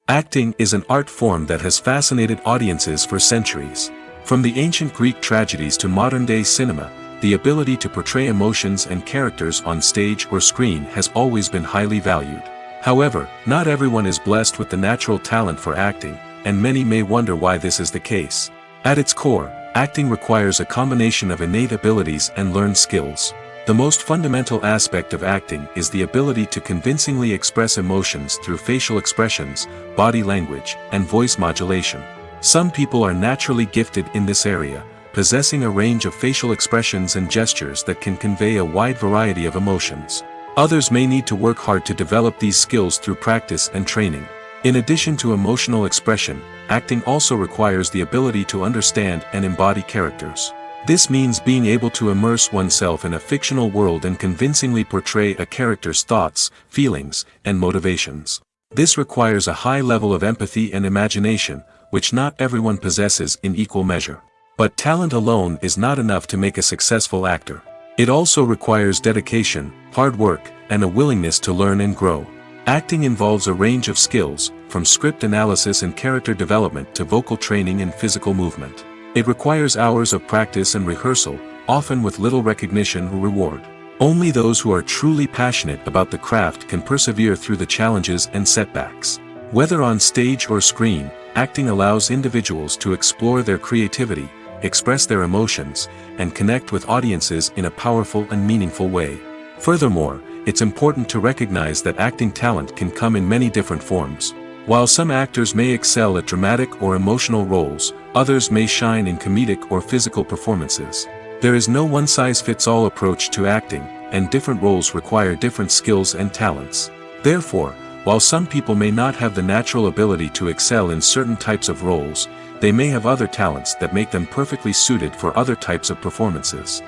Acting is an art form that has fascinated audiences for centuries. From the ancient Greek tragedies to modern-day cinema, the ability to portray emotions and characters on stage or screen has always been highly valued. However, not everyone is blessed with the natural talent for acting, and many may wonder why this is the case. At its core, acting requires a combination of innate abilities and learned skills. The most fundamental aspect of acting is the ability to convincingly express emotions through facial expressions, body language, and voice modulation. Some people are naturally gifted in this area, possessing a range of facial expressions and gestures that can convey a wide variety of emotions. Others may need to work hard to develop these skills through practice and training. In addition to emotional expression, acting also requires the ability to understand and embody characters. This means being able to immerse oneself in a fictional world and convincingly portray a character's thoughts, feelings, and motivations. This requires a high level of empathy and imagination, which not everyone possesses in equal measure. But talent alone is not enough to make a successful actor. It also requires dedication, hard work, and a willingness to learn and grow. Acting involves a range of skills, from script analysis and character development to vocal training and physical movement. It requires hours of practice and rehearsal, often with little recognition or reward. Only those who are truly passionate about the craft can persevere through the challenges and setbacks. Whether on stage or screen, acting allows individuals to explore their creativity, express their emotions, and connect with audiences in a powerful and meaningful way. Furthermore, it's important to recognize that acting talent can come in many different forms. While some actors may excel at dramatic or emotional roles, others may shine in comedic or physical performances. There is no one-size-fits-all approach to acting, and different roles require different skills and talents. Therefore, while some people may not have the natural ability to excel in certain types of roles, they may have other talents that make them perfectly suited for other types of performances.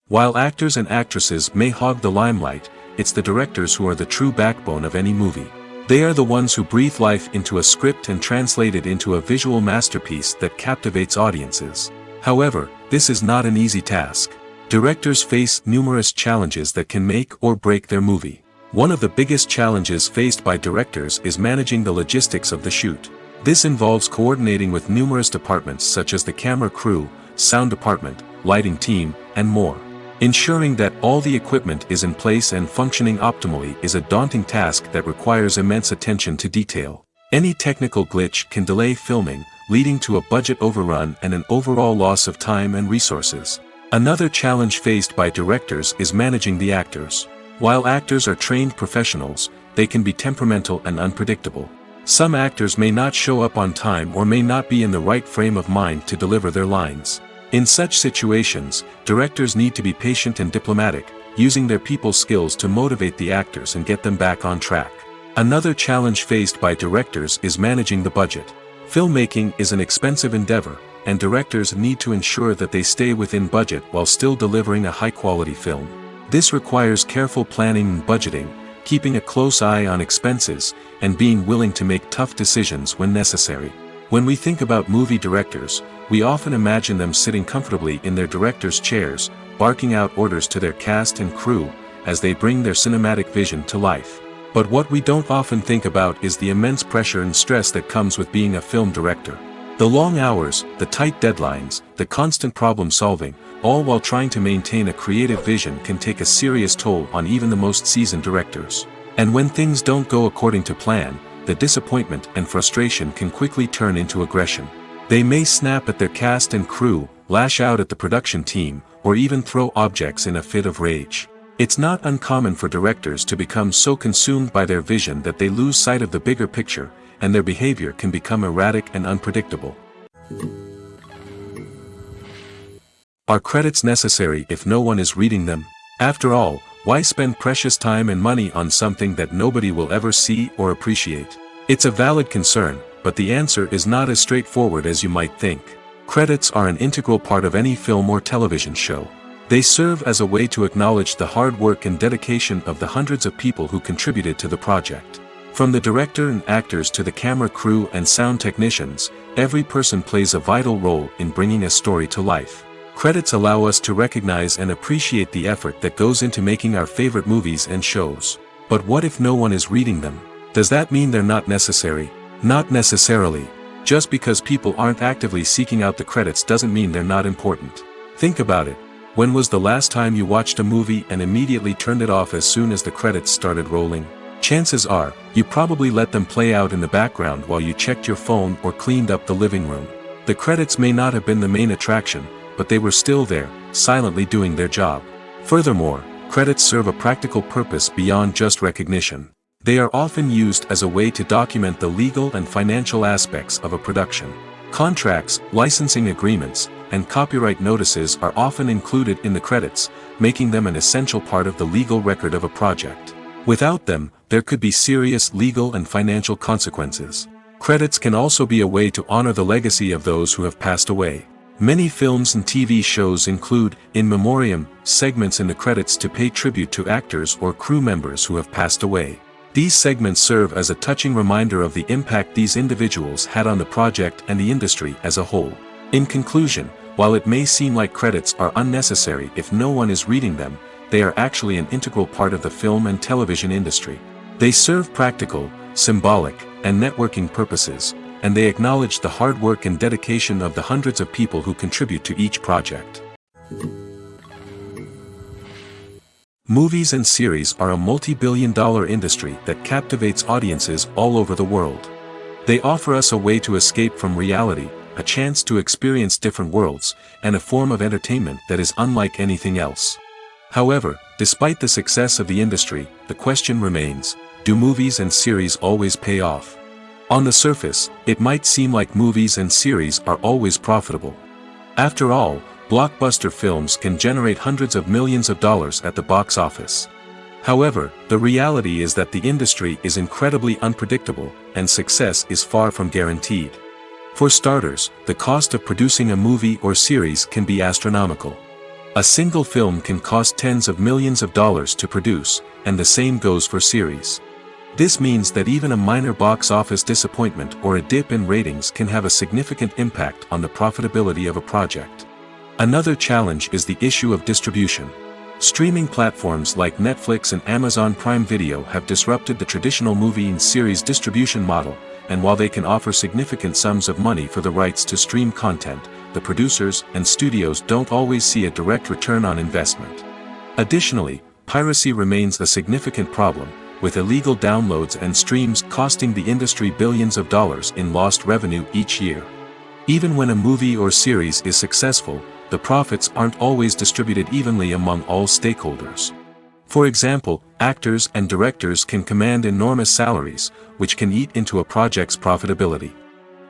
While actors and actresses may hog the limelight, it's the directors who are the true backbone of any movie. They are the ones who breathe life into a script and translate it into a visual masterpiece that captivates audiences. However, this is not an easy task. Directors face numerous challenges that can make or break their movie. One of the biggest challenges faced by directors is managing the logistics of the shoot. This involves coordinating with numerous departments such as the camera crew, sound department, lighting team, and more. Ensuring that all the equipment is in place and functioning optimally is a daunting task that requires immense attention to detail. Any technical glitch can delay filming, leading to a budget overrun and an overall loss of time and resources. Another challenge faced by directors is managing the actors. While actors are trained professionals, they can be temperamental and unpredictable. Some actors may not show up on time or may not be in the right frame of mind to deliver their lines. In such situations, directors need to be patient and diplomatic, using their people skills to motivate the actors and get them back on track. Another challenge faced by directors is managing the budget. Filmmaking is an expensive endeavor, and directors need to ensure that they stay within budget while still delivering a high-quality film. This requires careful planning and budgeting, keeping a close eye on expenses, and being willing to make tough decisions when necessary. When we think about movie directors, we often imagine them sitting comfortably in their director's chairs, barking out orders to their cast and crew, as they bring their cinematic vision to life. But what we don't often think about is the immense pressure and stress that comes with being a film director. The long hours, the tight deadlines, the constant problem solving, all while trying to maintain a creative vision can take a serious toll on even the most seasoned directors. And when things don't go according to plan, the disappointment and frustration can quickly turn into aggression. They may snap at their cast and crew, lash out at the production team, or even throw objects in a fit of rage. It's not uncommon for directors to become so consumed by their vision that they lose sight of the bigger picture, and their behavior can become erratic and unpredictable. Are credits necessary if no one is reading them? After all, why spend precious time and money on something that nobody will ever see or appreciate? It's a valid concern, but the answer is not as straightforward as you might think. Credits are an integral part of any film or television show. They serve as a way to acknowledge the hard work and dedication of the hundreds of people who contributed to the project. From the director and actors to the camera crew and sound technicians, every person plays a vital role in bringing a story to life. Credits allow us to recognize and appreciate the effort that goes into making our favorite movies and shows. But what if no one is reading them? Does that mean they're not necessary? Not necessarily. Just because people aren't actively seeking out the credits doesn't mean they're not important. Think about it. When was the last time you watched a movie and immediately turned it off as soon as the credits started rolling? Chances are, you probably let them play out in the background while you checked your phone or cleaned up the living room. The credits may not have been the main attraction, but they were still there, silently doing their job. Furthermore, credits serve a practical purpose beyond just recognition. They are often used as a way to document the legal and financial aspects of a production. Contracts, licensing agreements, and copyright notices are often included in the credits, making them an essential part of the legal record of a project. Without them, there could be serious legal and financial consequences. Credits can also be a way to honor the legacy of those who have passed away. Many films and TV shows include, in memoriam, segments in the credits to pay tribute to actors or crew members who have passed away. These segments serve as a touching reminder of the impact these individuals had on the project and the industry as a whole. In conclusion, while it may seem like credits are unnecessary if no one is reading them, they are actually an integral part of the film and television industry. They serve practical, symbolic, and networking purposes, and they acknowledge the hard work and dedication of the hundreds of people who contribute to each project. Movies and series are a multi-billion-dollar industry that captivates audiences all over the world. They offer us a way to escape from reality, a chance to experience different worlds, and a form of entertainment that is unlike anything else. However, despite the success of the industry, the question remains, do movies and series always pay off? On the surface, it might seem like movies and series are always profitable. After all, blockbuster films can generate hundreds of millions of dollars at the box office. However, the reality is that the industry is incredibly unpredictable, and success is far from guaranteed. For starters, the cost of producing a movie or series can be astronomical. A single film can cost tens of millions of dollars to produce, and the same goes for series. This means that even a minor box office disappointment or a dip in ratings can have a significant impact on the profitability of a project. Another challenge is the issue of distribution. Streaming platforms like Netflix and Amazon Prime Video have disrupted the traditional movie and series distribution model, and while they can offer significant sums of money for the rights to stream content, the producers and studios don't always see a direct return on investment. Additionally, piracy remains a significant problem, with illegal downloads and streams costing the industry billions of dollars in lost revenue each year. Even when a movie or series is successful, the profits aren't always distributed evenly among all stakeholders. For example, actors and directors can command enormous salaries, which can eat into a project's profitability.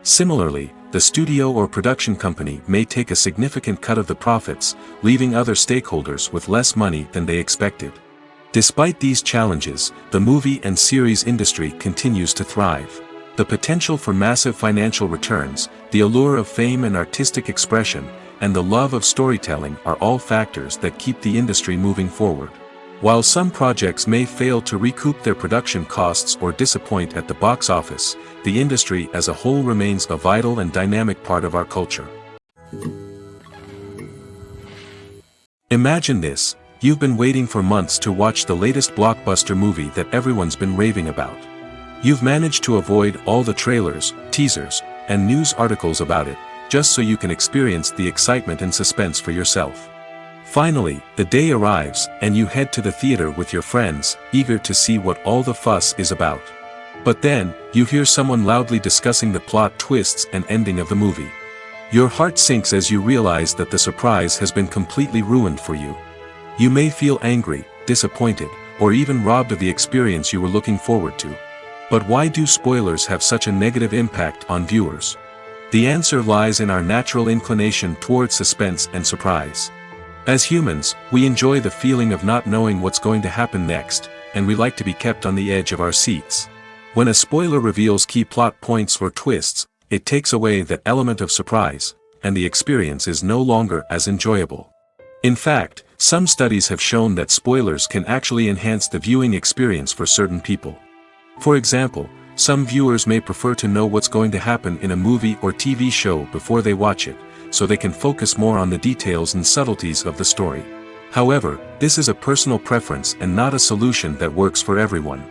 Similarly, the studio or production company may take a significant cut of the profits, leaving other stakeholders with less money than they expected. Despite these challenges, the movie and series industry continues to thrive. The potential for massive financial returns, the allure of fame and artistic expression, and the love of storytelling are all factors that keep the industry moving forward. While some projects may fail to recoup their production costs or disappoint at the box office, the industry as a whole remains a vital and dynamic part of our culture. Imagine this. You've been waiting for months to watch the latest blockbuster movie that everyone's been raving about. You've managed to avoid all the trailers, teasers, and news articles about it, just so you can experience the excitement and suspense for yourself. Finally, the day arrives, and you head to the theater with your friends, eager to see what all the fuss is about. But then, you hear someone loudly discussing the plot twists and ending of the movie. Your heart sinks as you realize that the surprise has been completely ruined for you. You may feel angry, disappointed, or even robbed of the experience you were looking forward to. But why do spoilers have such a negative impact on viewers? The answer lies in our natural inclination toward suspense and surprise. As humans, we enjoy the feeling of not knowing what's going to happen next, and we like to be kept on the edge of our seats. When a spoiler reveals key plot points or twists, it takes away that element of surprise, and the experience is no longer as enjoyable. In fact, some studies have shown that spoilers can actually enhance the viewing experience for certain people. For example, some viewers may prefer to know what's going to happen in a movie or TV show before they watch it, so they can focus more on the details and subtleties of the story. However, this is a personal preference and not a solution that works for everyone.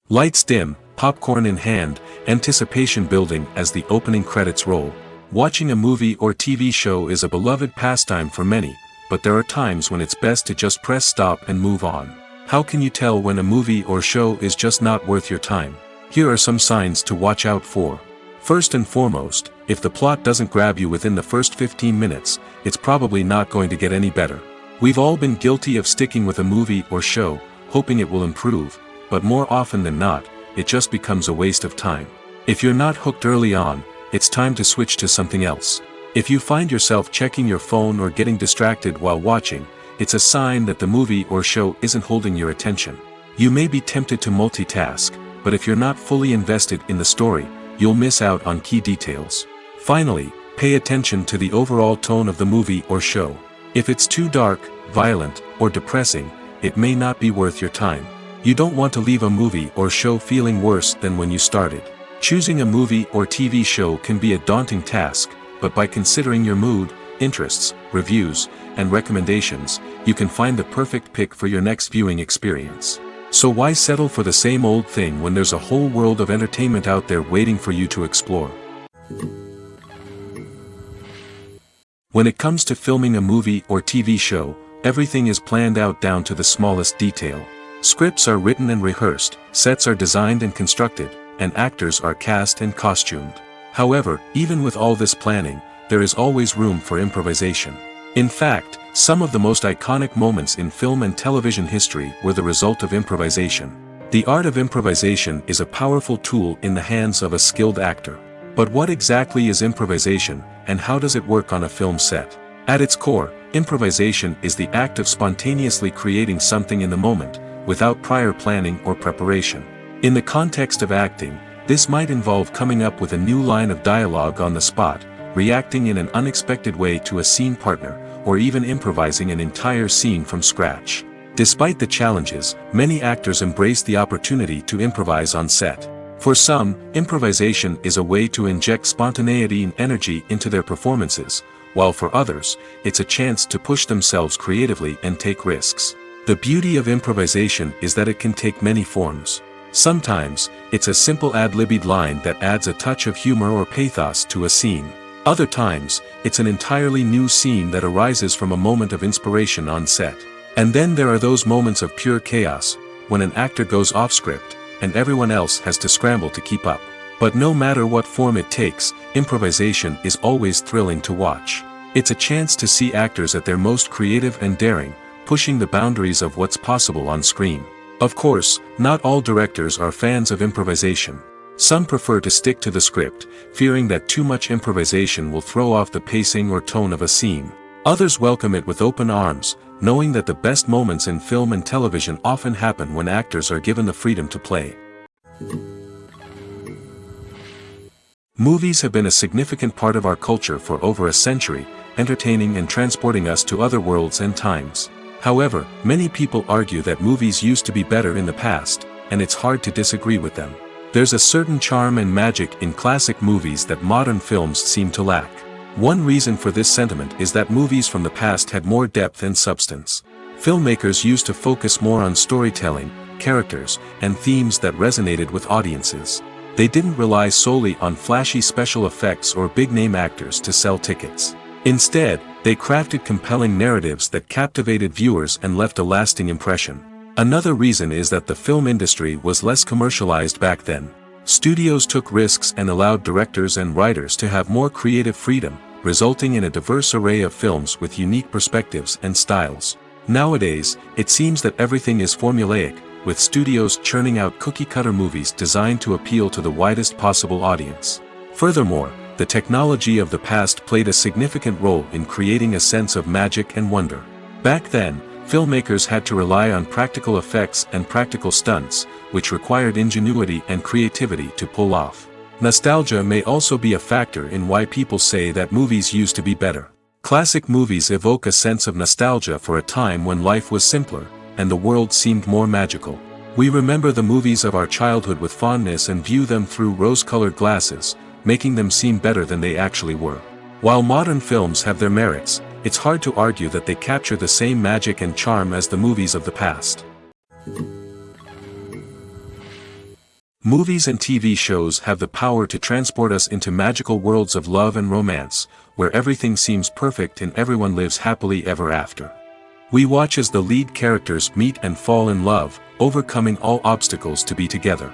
Lights dim, popcorn in hand, anticipation building as the opening credits roll. Watching a movie or TV show is a beloved pastime for many, but there are times when it's best to just press stop and move on. How can you tell when a movie or show is just not worth your time? Here are some signs to watch out for. First and foremost, if the plot doesn't grab you within the first 15 minutes, it's probably not going to get any better. We've all been guilty of sticking with a movie or show, hoping it will improve, but more often than not, it just becomes a waste of time. If you're not hooked early on, it's time to switch to something else. If you find yourself checking your phone or getting distracted while watching, it's a sign that the movie or show isn't holding your attention. You may be tempted to multitask, but if you're not fully invested in the story, you'll miss out on key details. Finally, pay attention to the overall tone of the movie or show. If it's too dark, violent, or depressing, it may not be worth your time. You don't want to leave a movie or show feeling worse than when you started. Choosing a movie or TV show can be a daunting task, but by considering your mood, interests, reviews, and recommendations, you can find the perfect pick for your next viewing experience. So why settle for the same old thing when there's a whole world of entertainment out there waiting for you to explore? When it comes to filming a movie or TV show, everything is planned out down to the smallest detail. Scripts are written and rehearsed, sets are designed and constructed, and actors are cast and costumed. However, even with all this planning, there is always room for improvisation. In fact, some of the most iconic moments in film and television history were the result of improvisation. The art of improvisation is a powerful tool in the hands of a skilled actor. But what exactly is improvisation, and how does it work on a film set? At its core, improvisation is the act of spontaneously creating something in the moment, without prior planning or preparation. In the context of acting, this might involve coming up with a new line of dialogue on the spot, reacting in an unexpected way to a scene partner, or even improvising an entire scene from scratch. Despite the challenges, many actors embrace the opportunity to improvise on set. For some, improvisation is a way to inject spontaneity and energy into their performances, while for others, it's a chance to push themselves creatively and take risks. The beauty of improvisation is that it can take many forms. Sometimes, it's a simple ad-libbed line that adds a touch of humor or pathos to a scene. Other times, it's an entirely new scene that arises from a moment of inspiration on set. And then there are those moments of pure chaos, when an actor goes off script, and everyone else has to scramble to keep up. But no matter what form it takes, improvisation is always thrilling to watch. It's a chance to see actors at their most creative and daring, pushing the boundaries of what's possible on screen. Of course, not all directors are fans of improvisation. Some prefer to stick to the script, fearing that too much improvisation will throw off the pacing or tone of a scene. Others welcome it with open arms, knowing that the best moments in film and television often happen when actors are given the freedom to play. Movies have been a significant part of our culture for over a century, entertaining and transporting us to other worlds and times. However, many people argue that movies used to be better in the past, and it's hard to disagree with them. There's a certain charm and magic in classic movies that modern films seem to lack. One reason for this sentiment is that movies from the past had more depth and substance. Filmmakers used to focus more on storytelling, characters, and themes that resonated with audiences. They didn't rely solely on flashy special effects or big-name actors to sell tickets. Instead, they crafted compelling narratives that captivated viewers and left a lasting impression. Another reason is that the film industry was less commercialized back then. Studios took risks and allowed directors and writers to have more creative freedom, resulting in a diverse array of films with unique perspectives and styles. Nowadays, it seems that everything is formulaic, with studios churning out cookie-cutter movies designed to appeal to the widest possible audience. Furthermore, the technology of the past played a significant role in creating a sense of magic and wonder. Back then, filmmakers had to rely on practical effects and practical stunts, which required ingenuity and creativity to pull off. Nostalgia may also be a factor in why people say that movies used to be better. Classic movies evoke a sense of nostalgia for a time when life was simpler, and the world seemed more magical. We remember the movies of our childhood with fondness and view them through rose-colored glasses, making them seem better than they actually were. While modern films have their merits, it's hard to argue that they capture the same magic and charm as the movies of the past. Movies and TV shows have the power to transport us into magical worlds of love and romance, where everything seems perfect and everyone lives happily ever after. We watch as the lead characters meet and fall in love, overcoming all obstacles to be together.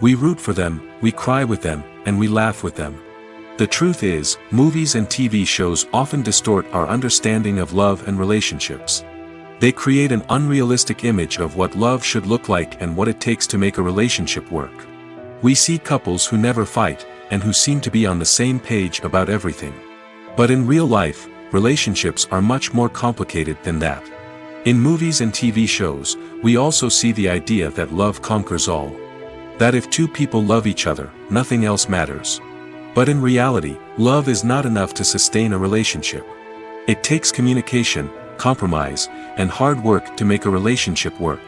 We root for them, we cry with them, and we laugh with them. The truth is, movies and TV shows often distort our understanding of love and relationships. They create an unrealistic image of what love should look like and what it takes to make a relationship work. We see couples who never fight, and who seem to be on the same page about everything. But in real life, relationships are much more complicated than that. In movies and TV shows, we also see the idea that love conquers all. That if two people love each other, nothing else matters. But in reality, love is not enough to sustain a relationship. It takes communication, compromise, and hard work to make a relationship work.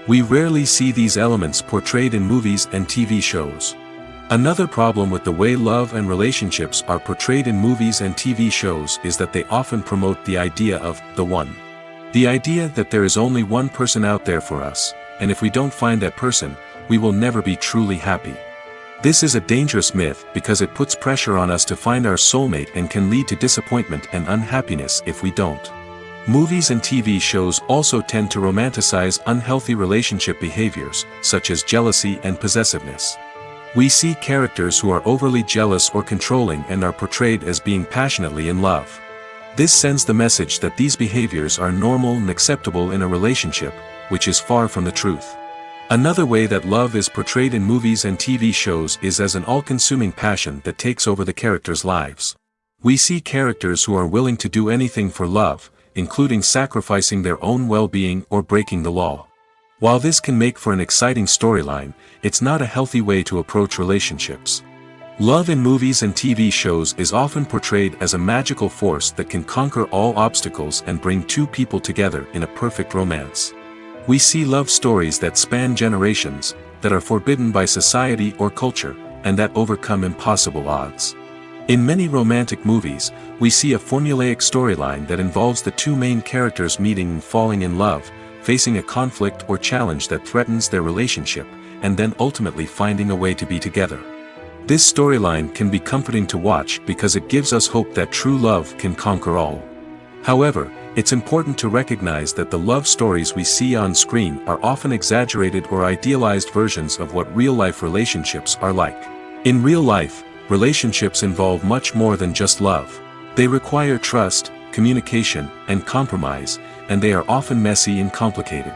We rarely see these elements portrayed in movies and TV shows. Another problem with the way love and relationships are portrayed in movies and TV shows is that they often promote the idea of the one. The idea that there is only one person out there for us, and if we don't find that person, we will never be truly happy. This is a dangerous myth because it puts pressure on us to find our soulmate and can lead to disappointment and unhappiness if we don't. Movies and TV shows also tend to romanticize unhealthy relationship behaviors, such as jealousy and possessiveness. We see characters who are overly jealous or controlling and are portrayed as being passionately in love. This sends the message that these behaviors are normal and acceptable in a relationship, which is far from the truth. Another way that love is portrayed in movies and TV shows is as an all-consuming passion that takes over the characters' lives. We see characters who are willing to do anything for love, including sacrificing their own well-being or breaking the law. While this can make for an exciting storyline, it's not a healthy way to approach relationships. Love in movies and TV shows is often portrayed as a magical force that can conquer all obstacles and bring two people together in a perfect romance. We see love stories that span generations, that are forbidden by society or culture, and that overcome impossible odds. In many romantic movies, we see a formulaic storyline that involves the two main characters meeting and falling in love, facing a conflict or challenge that threatens their relationship, and then ultimately finding a way to be together. This storyline can be comforting to watch because it gives us hope that true love can conquer all. However, it's important to recognize that the love stories we see on screen are often exaggerated or idealized versions of what real-life relationships are like. In real life, relationships involve much more than just love. They require trust, communication, and compromise, and they are often messy and complicated.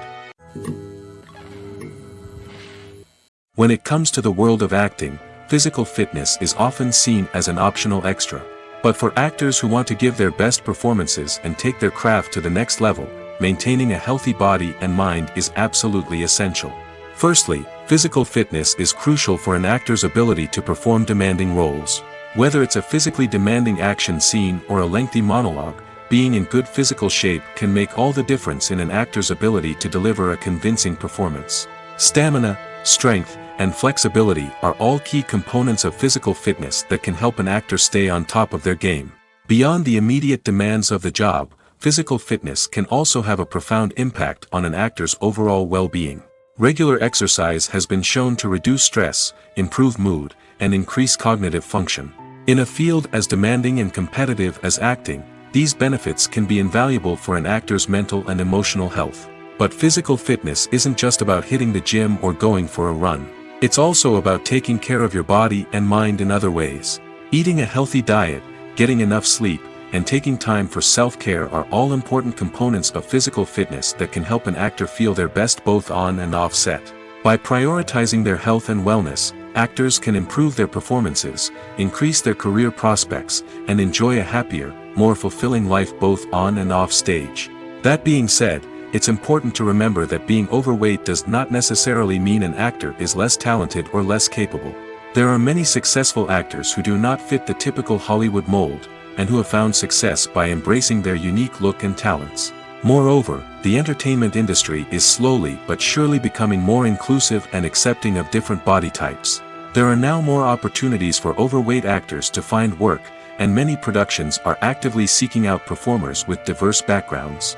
When it comes to the world of acting, physical fitness is often seen as an optional extra. But for actors who want to give their best performances and take their craft to the next level, maintaining a healthy body and mind is absolutely essential. Firstly, physical fitness is crucial for an actor's ability to perform demanding roles. Whether it's a physically demanding action scene or a lengthy monologue, being in good physical shape can make all the difference in an actor's ability to deliver a convincing performance. Stamina, strength, and flexibility are all key components of physical fitness that can help an actor stay on top of their game. Beyond the immediate demands of the job, physical fitness can also have a profound impact on an actor's overall well-being. Regular exercise has been shown to reduce stress, improve mood, and increase cognitive function. In a field as demanding and competitive as acting, these benefits can be invaluable for an actor's mental and emotional health. But physical fitness isn't just about hitting the gym or going for a run. It's also about taking care of your body and mind in other ways. Eating a healthy diet, getting enough sleep, and taking time for self-care are all important components of physical fitness that can help an actor feel their best both on and off set. By prioritizing their health and wellness, actors can improve their performances, increase their career prospects, and enjoy a happier, more fulfilling life both on and off stage. That being said, it's important to remember that being overweight does not necessarily mean an actor is less talented or less capable. There are many successful actors who do not fit the typical Hollywood mold, and who have found success by embracing their unique look and talents. Moreover, the entertainment industry is slowly but surely becoming more inclusive and accepting of different body types. There are now more opportunities for overweight actors to find work, and many productions are actively seeking out performers with diverse backgrounds.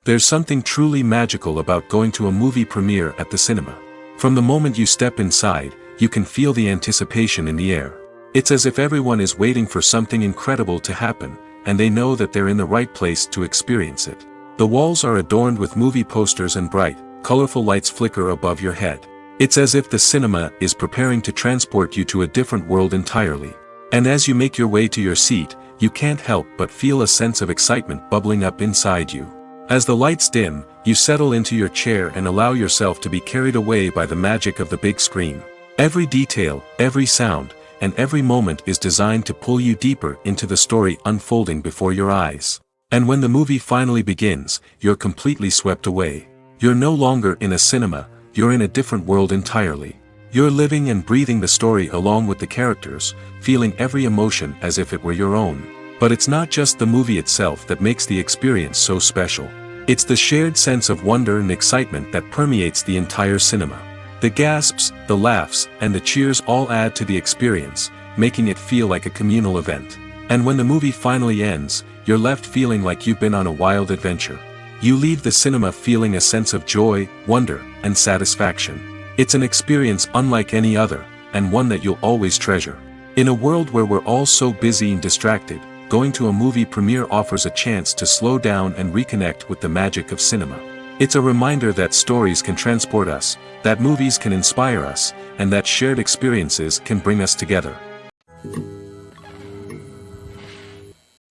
There's something truly magical about going to a movie premiere at the cinema. From the moment you step inside, you can feel the anticipation in the air. It's as if everyone is waiting for something incredible to happen, and they know that they're in the right place to experience it. The walls are adorned with movie posters and bright, colorful lights flicker above your head. It's as if the cinema is preparing to transport you to a different world entirely. And as you make your way to your seat, you can't help but feel a sense of excitement bubbling up inside you. As the lights dim, you settle into your chair and allow yourself to be carried away by the magic of the big screen. Every detail, every sound, and every moment is designed to pull you deeper into the story unfolding before your eyes. And when the movie finally begins, you're completely swept away. You're no longer in a cinema, you're in a different world entirely. You're living and breathing the story along with the characters, feeling every emotion as if it were your own. But it's not just the movie itself that makes the experience so special. It's the shared sense of wonder and excitement that permeates the entire cinema. The gasps, the laughs, and the cheers all add to the experience, making it feel like a communal event. And when the movie finally ends, you're left feeling like you've been on a wild adventure. You leave the cinema feeling a sense of joy, wonder, and satisfaction. It's an experience unlike any other, and one that you'll always treasure. In a world where we're all so busy and distracted, going to a movie premiere offers a chance to slow down and reconnect with the magic of cinema. It's a reminder that stories can transport us, that movies can inspire us, and that shared experiences can bring us together.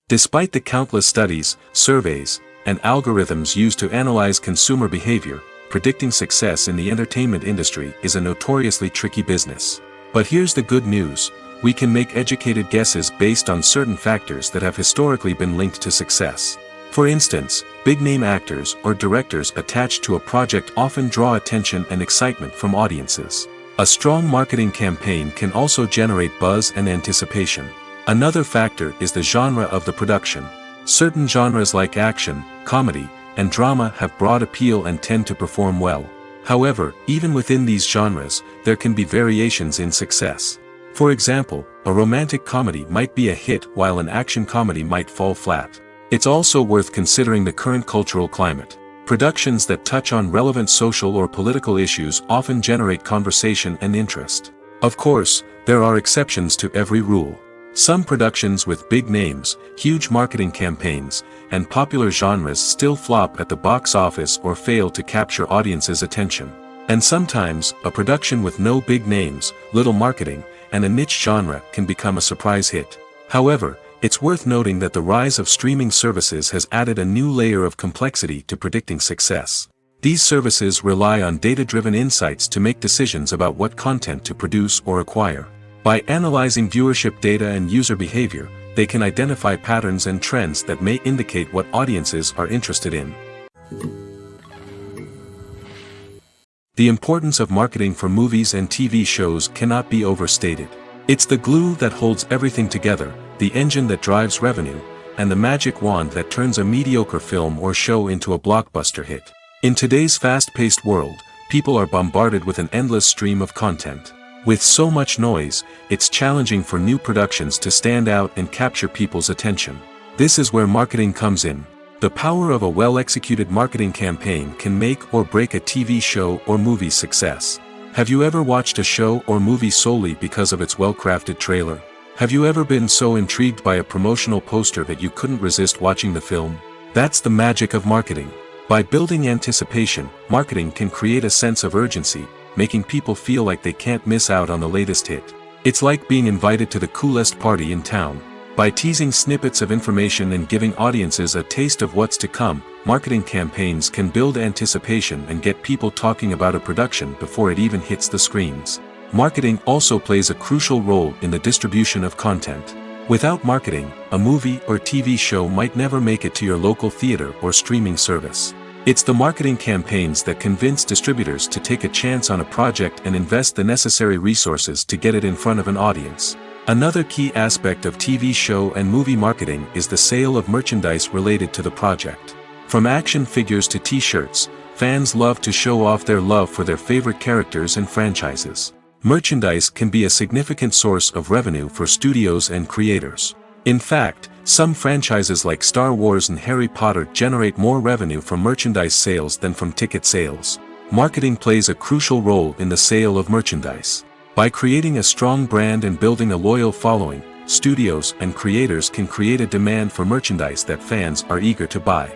Despite the countless studies, surveys, and algorithms used to analyze consumer behavior, predicting success in the entertainment industry is a notoriously tricky business. But here's the good news: we can make educated guesses based on certain factors that have historically been linked to success. For instance, big-name actors or directors attached to a project often draw attention and excitement from audiences. A strong marketing campaign can also generate buzz and anticipation. Another factor is the genre of the production. Certain genres like action, comedy, and drama have broad appeal and tend to perform well. However, even within these genres, there can be variations in success. For example, a romantic comedy might be a hit while an action comedy might fall flat. It's also worth considering the current cultural climate. Productions that touch on relevant social or political issues often generate conversation and interest. Of course, there are exceptions to every rule. Some productions with big names, huge marketing campaigns, and popular genres still flop at the box office or fail to capture audiences' attention. And sometimes, a production with no big names, little marketing, and a niche genre can become a surprise hit. However, it's worth noting that the rise of streaming services has added a new layer of complexity to predicting success. These services rely on data-driven insights to make decisions about what content to produce or acquire. By analyzing viewership data and user behavior, they can identify patterns and trends that may indicate what audiences are interested in. The importance of marketing for movies and TV shows cannot be overstated. It's the glue that holds everything together, the engine that drives revenue, and the magic wand that turns a mediocre film or show into a blockbuster hit. In today's fast-paced world, people are bombarded with an endless stream of content. With so much noise, it's challenging for new productions to stand out and capture people's attention. This is where marketing comes in. The power of a well-executed marketing campaign can make or break a TV show or movie's success. Have you ever watched a show or movie solely because of its well-crafted trailer? Have you ever been so intrigued by a promotional poster that you couldn't resist watching the film? That's the magic of marketing. By building anticipation, marketing can create a sense of urgency, making people feel like they can't miss out on the latest hit. It's like being invited to the coolest party in town. By teasing snippets of information and giving audiences a taste of what's to come, marketing campaigns can build anticipation and get people talking about a production before it even hits the screens. Marketing also plays a crucial role in the distribution of content. Without marketing, a movie or TV show might never make it to your local theater or streaming service. It's the marketing campaigns that convince distributors to take a chance on a project and invest the necessary resources to get it in front of an audience. Another key aspect of TV show and movie marketing is the sale of merchandise related to the project. From action figures to t-shirts, fans love to show off their love for their favorite characters and franchises. Merchandise can be a significant source of revenue for studios and creators. In fact, some franchises like Star Wars and Harry Potter generate more revenue from merchandise sales than from ticket sales. Marketing plays a crucial role in the sale of merchandise. By creating a strong brand and building a loyal following, studios and creators can create a demand for merchandise that fans are eager to buy.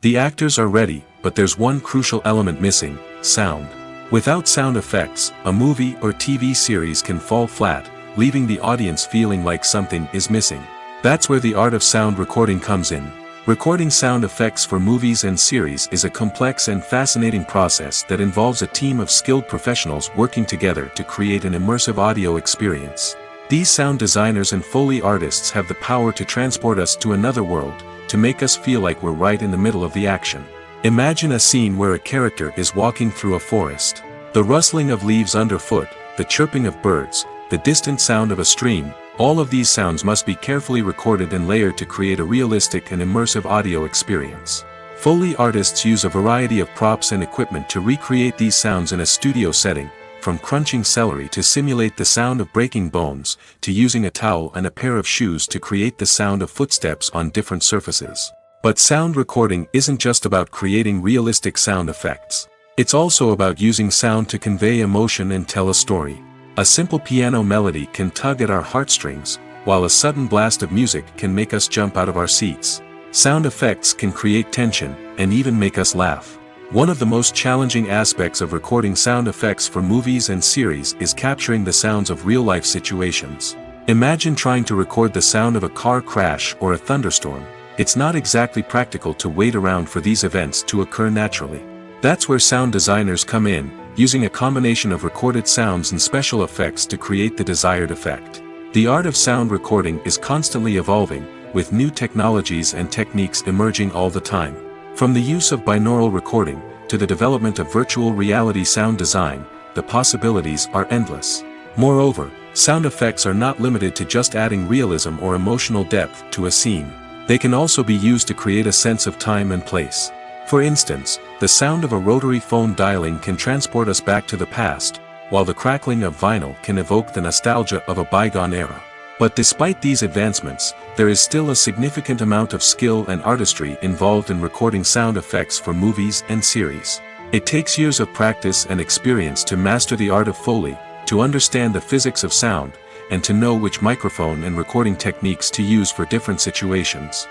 The actors are ready, but there's one crucial element missing: sound. Without sound effects, a movie or TV series can fall flat, leaving the audience feeling like something is missing. That's where the art of sound recording comes in. Recording sound effects for movies and series is a complex and fascinating process that involves a team of skilled professionals working together to create an immersive audio experience. These sound designers and Foley artists have the power to transport us to another world, to make us feel like we're right in the middle of the action. Imagine a scene where a character is walking through a forest. The rustling of leaves underfoot, the chirping of birds, the distant sound of a stream, all of these sounds must be carefully recorded and layered to create a realistic and immersive audio experience. Foley artists use a variety of props and equipment to recreate these sounds in a studio setting, from crunching celery to simulate the sound of breaking bones, to using a towel and a pair of shoes to create the sound of footsteps on different surfaces. But sound recording isn't just about creating realistic sound effects. It's also about using sound to convey emotion and tell a story. A simple piano melody can tug at our heartstrings, while a sudden blast of music can make us jump out of our seats. Sound effects can create tension, and even make us laugh. One of the most challenging aspects of recording sound effects for movies and series is capturing the sounds of real-life situations. Imagine trying to record the sound of a car crash or a thunderstorm. It's not exactly practical to wait around for these events to occur naturally. That's where sound designers come in, using a combination of recorded sounds and special effects to create the desired effect. The art of sound recording is constantly evolving, with new technologies and techniques emerging all the time. From the use of binaural recording, to the development of virtual reality sound design, the possibilities are endless. Moreover, sound effects are not limited to just adding realism or emotional depth to a scene. They can also be used to create a sense of time and place. For instance, the sound of a rotary phone dialing can transport us back to the past, while the crackling of vinyl can evoke the nostalgia of a bygone era. But despite these advancements, there is still a significant amount of skill and artistry involved in recording sound effects for movies and series. It takes years of practice and experience to master the art of Foley, to understand the physics of sound, and to know which microphone and recording techniques to use for different situations.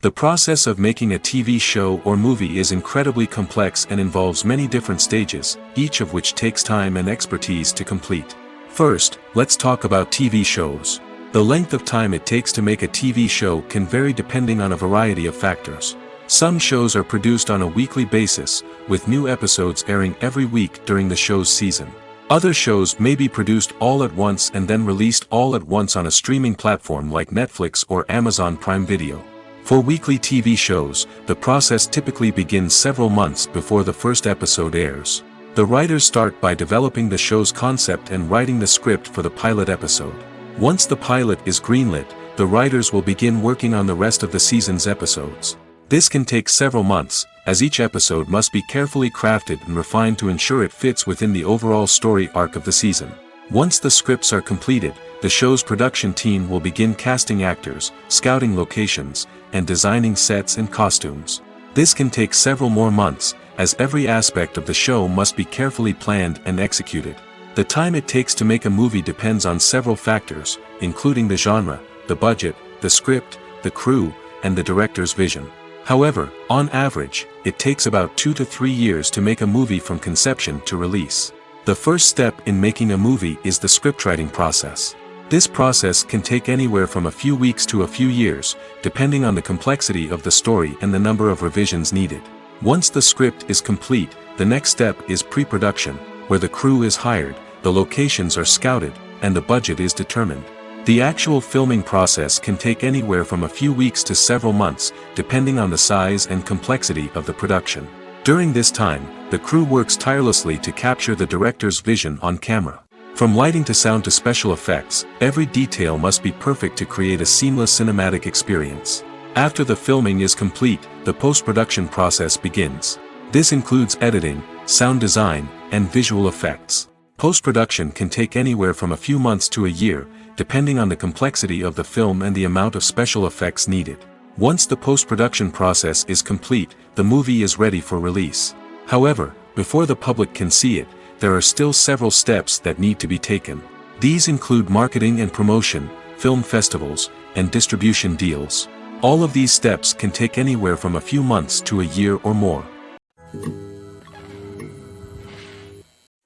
The process of making a TV show or movie is incredibly complex and involves many different stages, each of which takes time and expertise to complete. First, let's talk about TV shows. The length of time it takes to make a TV show can vary depending on a variety of factors. Some shows are produced on a weekly basis, with new episodes airing every week during the show's season. Other shows may be produced all at once and then released all at once on a streaming platform like Netflix or Amazon Prime Video. For weekly TV shows, the process typically begins several months before the first episode airs. The writers start by developing the show's concept and writing the script for the pilot episode. Once the pilot is greenlit, the writers will begin working on the rest of the season's episodes. This can take several months, as each episode must be carefully crafted and refined to ensure it fits within the overall story arc of the season. Once the scripts are completed, the show's production team will begin casting actors, scouting locations, and designing sets and costumes. This can take several more months, as every aspect of the show must be carefully planned and executed. The time it takes to make a movie depends on several factors, including the genre, the budget, the script, the crew, and the director's vision. However, on average, it takes about 2 to 3 years to make a movie from conception to release. The first step in making a movie is the scriptwriting process. This process can take anywhere from a few weeks to a few years, depending on the complexity of the story and the number of revisions needed. Once the script is complete, the next step is pre-production, where the crew is hired, the locations are scouted, and the budget is determined. The actual filming process can take anywhere from a few weeks to several months, depending on the size and complexity of the production. During this time, the crew works tirelessly to capture the director's vision on camera. From lighting to sound to special effects, every detail must be perfect to create a seamless cinematic experience. After the filming is complete, the post-production process begins. This includes editing, sound design, and visual effects. Post-production can take anywhere from a few months to a year, depending on the complexity of the film and the amount of special effects needed. Once the post-production process is complete, the movie is ready for release. However, before the public can see it, there are still several steps that need to be taken. These include marketing and promotion, film festivals, and distribution deals. All of these steps can take anywhere from a few months to a year or more.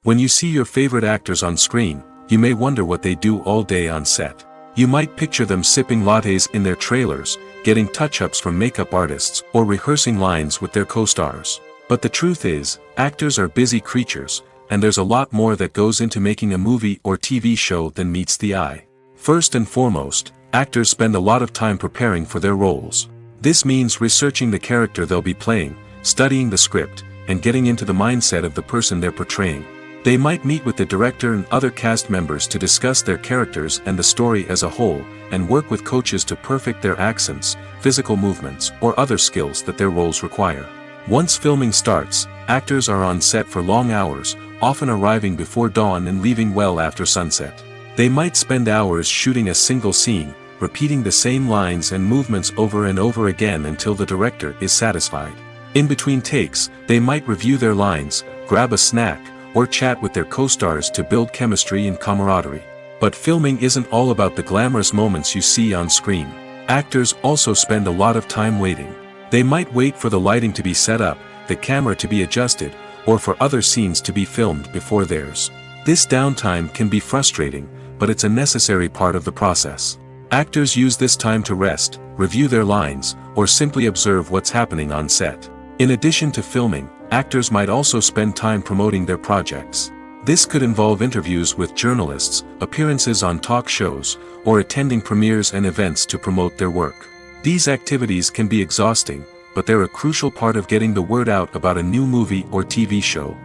When you see your favorite actors on screen, you may wonder what they do all day on set. You might picture them sipping lattes in their trailers, getting touch-ups from makeup artists, or rehearsing lines with their co-stars. But the truth is, actors are busy creatures, and there's a lot more that goes into making a movie or TV show than meets the eye. First and foremost, actors spend a lot of time preparing for their roles. This means researching the character they'll be playing, studying the script, and getting into the mindset of the person they're portraying. They might meet with the director and other cast members to discuss their characters and the story as a whole, and work with coaches to perfect their accents, physical movements, or other skills that their roles require. Once filming starts, actors are on set for long hours, often arriving before dawn and leaving well after sunset. They might spend hours shooting a single scene, repeating the same lines and movements over and over again until the director is satisfied. In between takes, they might review their lines, grab a snack, or chat with their co-stars to build chemistry and camaraderie. But filming isn't all about the glamorous moments you see on screen. Actors also spend a lot of time waiting. They might wait for the lighting to be set up, the camera to be adjusted, or for other scenes to be filmed before theirs. This downtime can be frustrating, but it's a necessary part of the process. Actors use this time to rest, review their lines, or simply observe what's happening on set. In addition to filming, actors might also spend time promoting their projects. This could involve interviews with journalists, appearances on talk shows, or attending premieres and events to promote their work. These activities can be exhausting, but they're a crucial part of getting the word out about a new movie or TV show.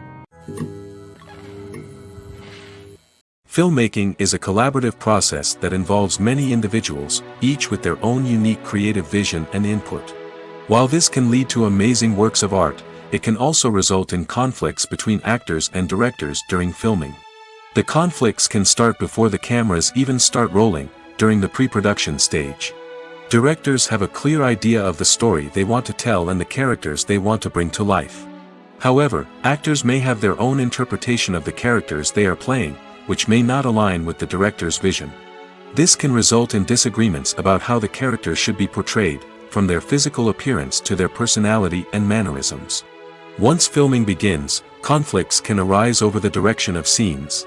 Filmmaking is a collaborative process that involves many individuals, each with their own unique creative vision and input. While this can lead to amazing works of art, it can also result in conflicts between actors and directors during filming. The conflicts can start before the cameras even start rolling, during the pre-production stage. Directors have a clear idea of the story they want to tell and the characters they want to bring to life. However, actors may have their own interpretation of the characters they are playing, which may not align with the director's vision. This can result in disagreements about how the characters should be portrayed, from their physical appearance to their personality and mannerisms. Once filming begins, conflicts can arise over the direction of scenes.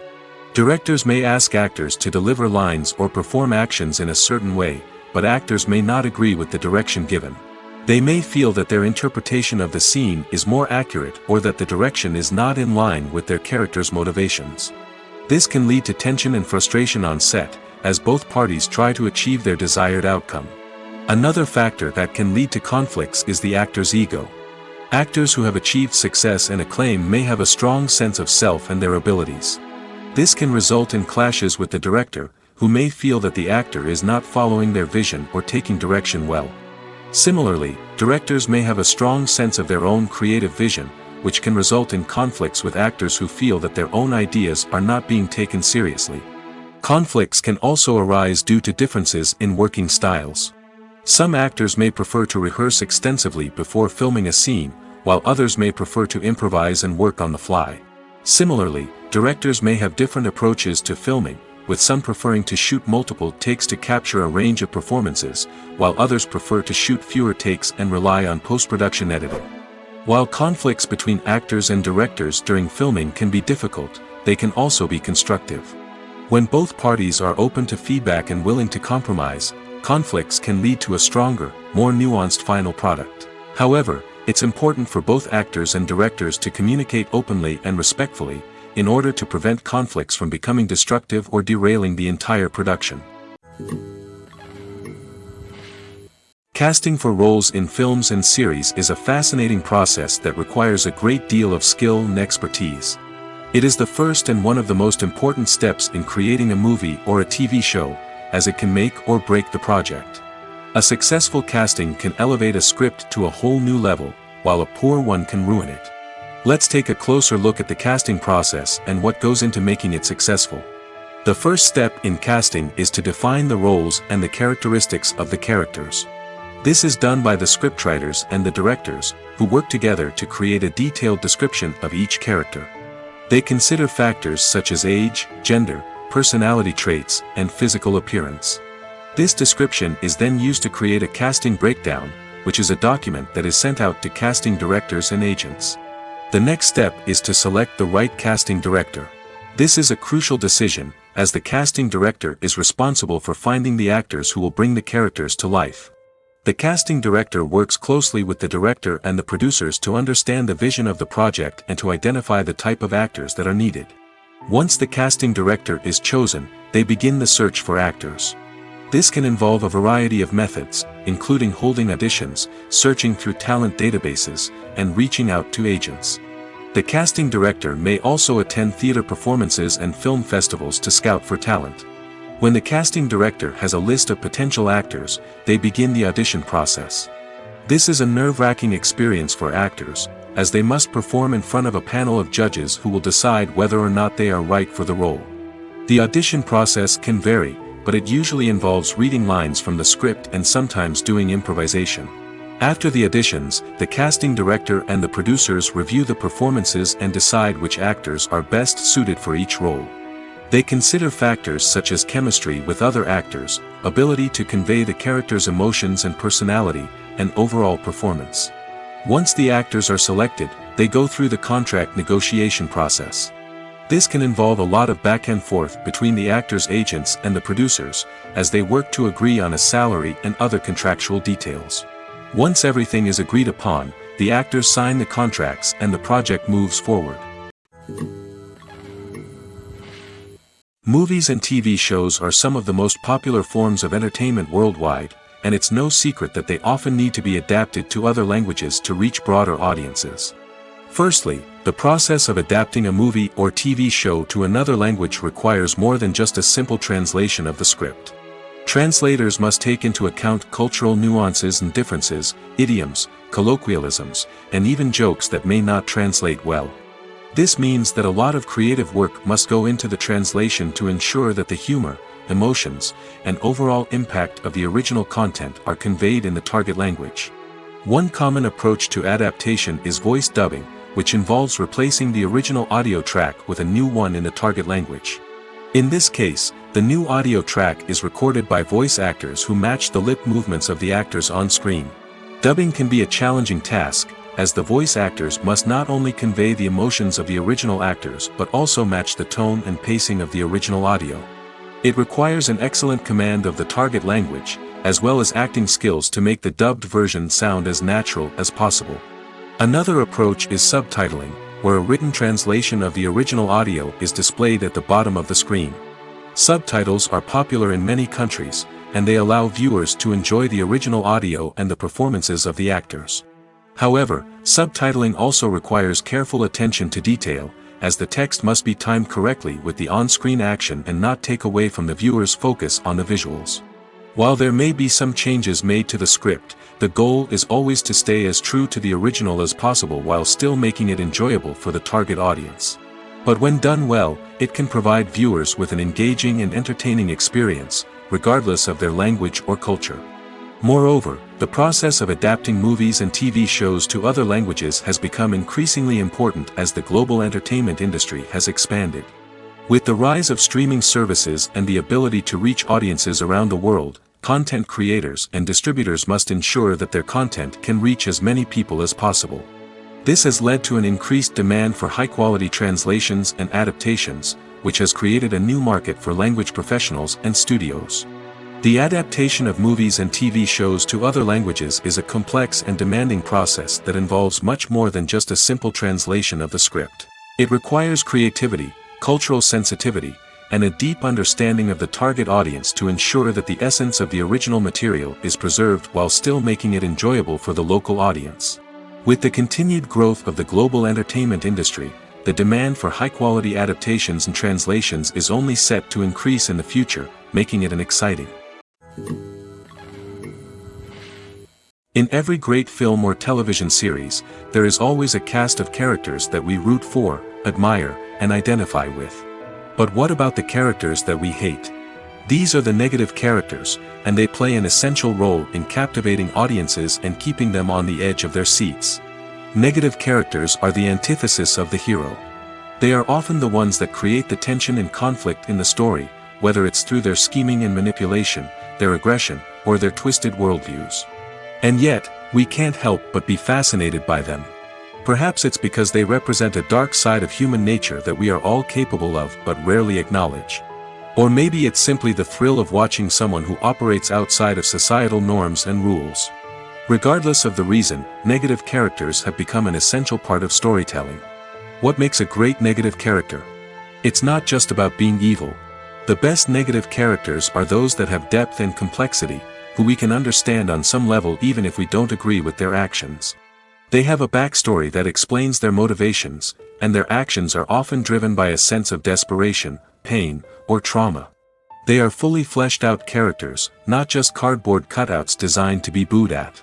Directors may ask actors to deliver lines or perform actions in a certain way, but actors may not agree with the direction given. They may feel that their interpretation of the scene is more accurate or that the direction is not in line with their character's motivations. This can lead to tension and frustration on set, as both parties try to achieve their desired outcome. Another factor that can lead to conflicts is the actor's ego. Actors who have achieved success and acclaim may have a strong sense of self and their abilities. This can result in clashes with the director, who may feel that the actor is not following their vision or taking direction well. Similarly, directors may have a strong sense of their own creative vision, which can result in conflicts with actors who feel that their own ideas are not being taken seriously. Conflicts can also arise due to differences in working styles. Some actors may prefer to rehearse extensively before filming a scene, while others may prefer to improvise and work on the fly. Similarly, directors may have different approaches to filming, with some preferring to shoot multiple takes to capture a range of performances, while others prefer to shoot fewer takes and rely on post-production editing. While conflicts between actors and directors during filming can be difficult, they can also be constructive. When both parties are open to feedback and willing to compromise, conflicts can lead to a stronger, more nuanced final product. However, it's important for both actors and directors to communicate openly and respectfully, in order to prevent conflicts from becoming destructive or derailing the entire production. Casting for roles in films and series is a fascinating process that requires a great deal of skill and expertise. It is the first and one of the most important steps in creating a movie or a TV show, as it can make or break the project. A successful casting can elevate a script to a whole new level, while a poor one can ruin it. Let's take a closer look at the casting process and what goes into making it successful. The first step in casting is to define the roles and the characteristics of the characters. This is done by the scriptwriters and the directors, who work together to create a detailed description of each character. They consider factors such as age, gender, personality traits, and physical appearance. This description is then used to create a casting breakdown, which is a document that is sent out to casting directors and agents. The next step is to select the right casting director. This is a crucial decision, as the casting director is responsible for finding the actors who will bring the characters to life. The casting director works closely with the director and the producers to understand the vision of the project and to identify the type of actors that are needed. Once the casting director is chosen, they begin the search for actors. This can involve a variety of methods, including holding auditions, searching through talent databases, and reaching out to agents. The casting director may also attend theater performances and film festivals to scout for talent. When the casting director has a list of potential actors, they begin the audition process. This is a nerve-wracking experience for actors, as they must perform in front of a panel of judges who will decide whether or not they are right for the role. The audition process can vary, but it usually involves reading lines from the script and sometimes doing improvisation. After the auditions, the casting director and the producers review the performances and decide which actors are best suited for each role. They consider factors such as chemistry with other actors, ability to convey the character's emotions and personality, and overall performance. Once the actors are selected, they go through the contract negotiation process. This can involve a lot of back and forth between the actors' agents and the producers, as they work to agree on a salary and other contractual details. Once everything is agreed upon, the actors sign the contracts and the project moves forward. Movies and TV shows are some of the most popular forms of entertainment worldwide, and it's no secret that they often need to be adapted to other languages to reach broader audiences. Firstly, the process of adapting a movie or TV show to another language requires more than just a simple translation of the script. Translators must take into account cultural nuances and differences, idioms, colloquialisms, and even jokes that may not translate well. This means that a lot of creative work must go into the translation to ensure that the humor, emotions, and overall impact of the original content are conveyed in the target language. One common approach to adaptation is voice dubbing, which involves replacing the original audio track with a new one in the target language. In this case, the new audio track is recorded by voice actors who match the lip movements of the actors on screen. Dubbing can be a challenging task, as the voice actors must not only convey the emotions of the original actors but also match the tone and pacing of the original audio. It requires an excellent command of the target language, as well as acting skills to make the dubbed version sound as natural as possible. Another approach is subtitling, where a written translation of the original audio is displayed at the bottom of the screen. Subtitles are popular in many countries, and they allow viewers to enjoy the original audio and the performances of the actors. However, subtitling also requires careful attention to detail, as the text must be timed correctly with the on-screen action and not take away from the viewer's focus on the visuals. While there may be some changes made to the script, the goal is always to stay as true to the original as possible while still making it enjoyable for the target audience. But when done well, it can provide viewers with an engaging and entertaining experience, regardless of their language or culture. Moreover, the process of adapting movies and TV shows to other languages has become increasingly important as the global entertainment industry has expanded. With the rise of streaming services and the ability to reach audiences around the world, content creators and distributors must ensure that their content can reach as many people as possible. This has led to an increased demand for high-quality translations and adaptations, which has created a new market for language professionals and studios. The adaptation of movies and TV shows to other languages is a complex and demanding process that involves much more than just a simple translation of the script. It requires creativity, cultural sensitivity, and a deep understanding of the target audience to ensure that the essence of the original material is preserved while still making it enjoyable for the local audience. With the continued growth of the global entertainment industry, the demand for high-quality adaptations and translations is only set to increase in the future, making it an exciting. In every great film or television series, there is always a cast of characters that we root for, admire, and identify with. But what about the characters that we hate? These are the negative characters, and they play an essential role in captivating audiences and keeping them on the edge of their seats. Negative characters are the antithesis of the hero. They are often the ones that create the tension and conflict in the story, whether it's through their scheming and manipulation, their aggression, or their twisted worldviews. And yet, we can't help but be fascinated by them. Perhaps it's because they represent a dark side of human nature that we are all capable of but rarely acknowledge. Or maybe it's simply the thrill of watching someone who operates outside of societal norms and rules. Regardless of the reason, negative characters have become an essential part of storytelling. What makes a great negative character? It's not just about being evil. The best negative characters are those that have depth and complexity, who we can understand on some level even if we don't agree with their actions. They have a backstory that explains their motivations, and their actions are often driven by a sense of desperation, pain, or trauma. They are fully fleshed out characters, not just cardboard cutouts designed to be booed at.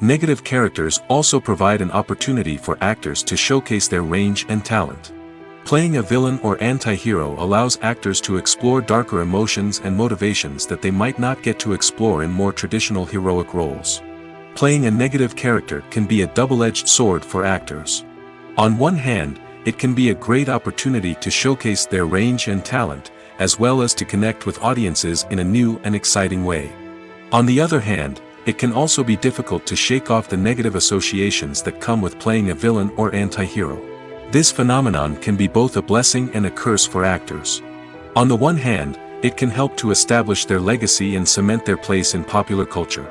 Negative characters also provide an opportunity for actors to showcase their range and talent. Playing a villain or anti-hero allows actors to explore darker emotions and motivations that they might not get to explore in more traditional heroic roles. Playing a negative character can be a double-edged sword for actors. On one hand, it can be a great opportunity to showcase their range and talent, as well as to connect with audiences in a new and exciting way. On the other hand, it can also be difficult to shake off the negative associations that come with playing a villain or anti-hero. This phenomenon can be both a blessing and a curse for actors. On the one hand, it can help to establish their legacy and cement their place in popular culture.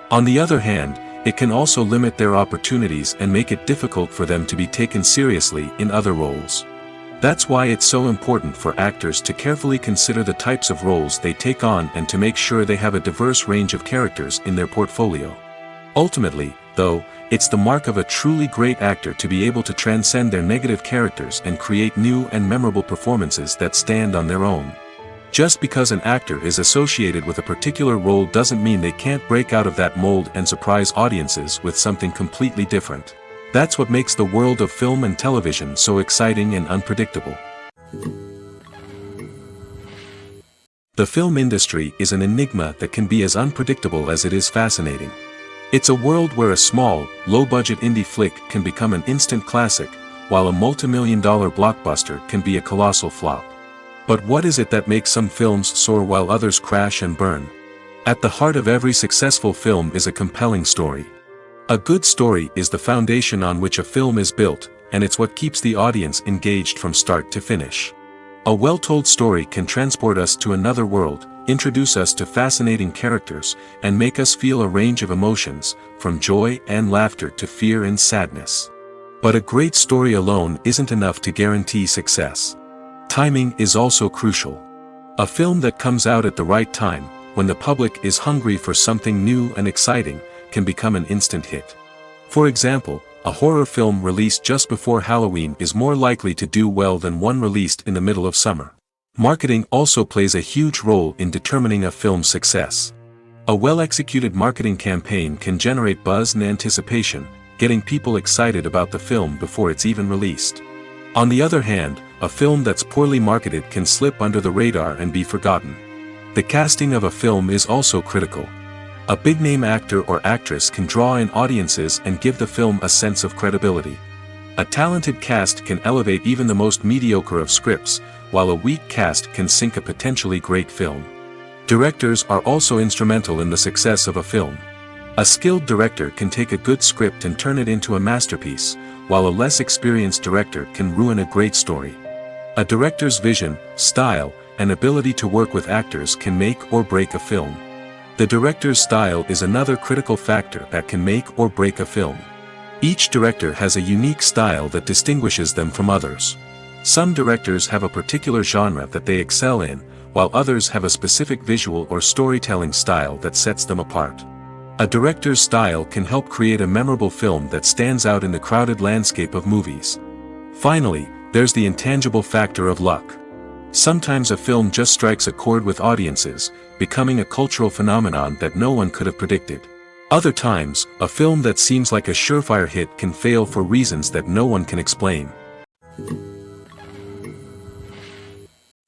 On the other hand, it can also limit their opportunities and make it difficult for them to be taken seriously in other roles. That's why it's so important for actors to carefully consider the types of roles they take on and to make sure they have a diverse range of characters in their portfolio. Ultimately, though, it's the mark of a truly great actor to be able to transcend their negative characters and create new and memorable performances that stand on their own. Just because an actor is associated with a particular role doesn't mean they can't break out of that mold and surprise audiences with something completely different. That's what makes the world of film and television so exciting and unpredictable. The film industry is an enigma that can be as unpredictable as it is fascinating. It's a world where a small, low-budget indie flick can become an instant classic, while a multi-million-dollar blockbuster can be a colossal flop. But what is it that makes some films soar while others crash and burn? At the heart of every successful film is a compelling story. A good story is the foundation on which a film is built, and it's what keeps the audience engaged from start to finish. A well-told story can transport us to another world, introduce us to fascinating characters, and make us feel a range of emotions, from joy and laughter to fear and sadness. But a great story alone isn't enough to guarantee success. Timing is also crucial. A film that comes out at the right time, when the public is hungry for something new and exciting, can become an instant hit. For example, a horror film released just before Halloween is more likely to do well than one released in the middle of summer. Marketing also plays a huge role in determining a film's success. A well-executed marketing campaign can generate buzz and anticipation, getting people excited about the film before it's even released. On the other hand, a film that's poorly marketed can slip under the radar and be forgotten. The casting of a film is also critical. A big-name actor or actress can draw in audiences and give the film a sense of credibility. A talented cast can elevate even the most mediocre of scripts, while a weak cast can sink a potentially great film. Directors are also instrumental in the success of a film. A skilled director can take a good script and turn it into a masterpiece, while a less experienced director can ruin a great story. A director's vision, style, and ability to work with actors can make or break a film. The director's style is another critical factor that can make or break a film. Each director has a unique style that distinguishes them from others. Some directors have a particular genre that they excel in, while others have a specific visual or storytelling style that sets them apart. A director's style can help create a memorable film that stands out in the crowded landscape of movies. Finally, there's the intangible factor of luck. Sometimes a film just strikes a chord with audiences, becoming a cultural phenomenon that no one could have predicted. Other times, a film that seems like a surefire hit can fail for reasons that no one can explain.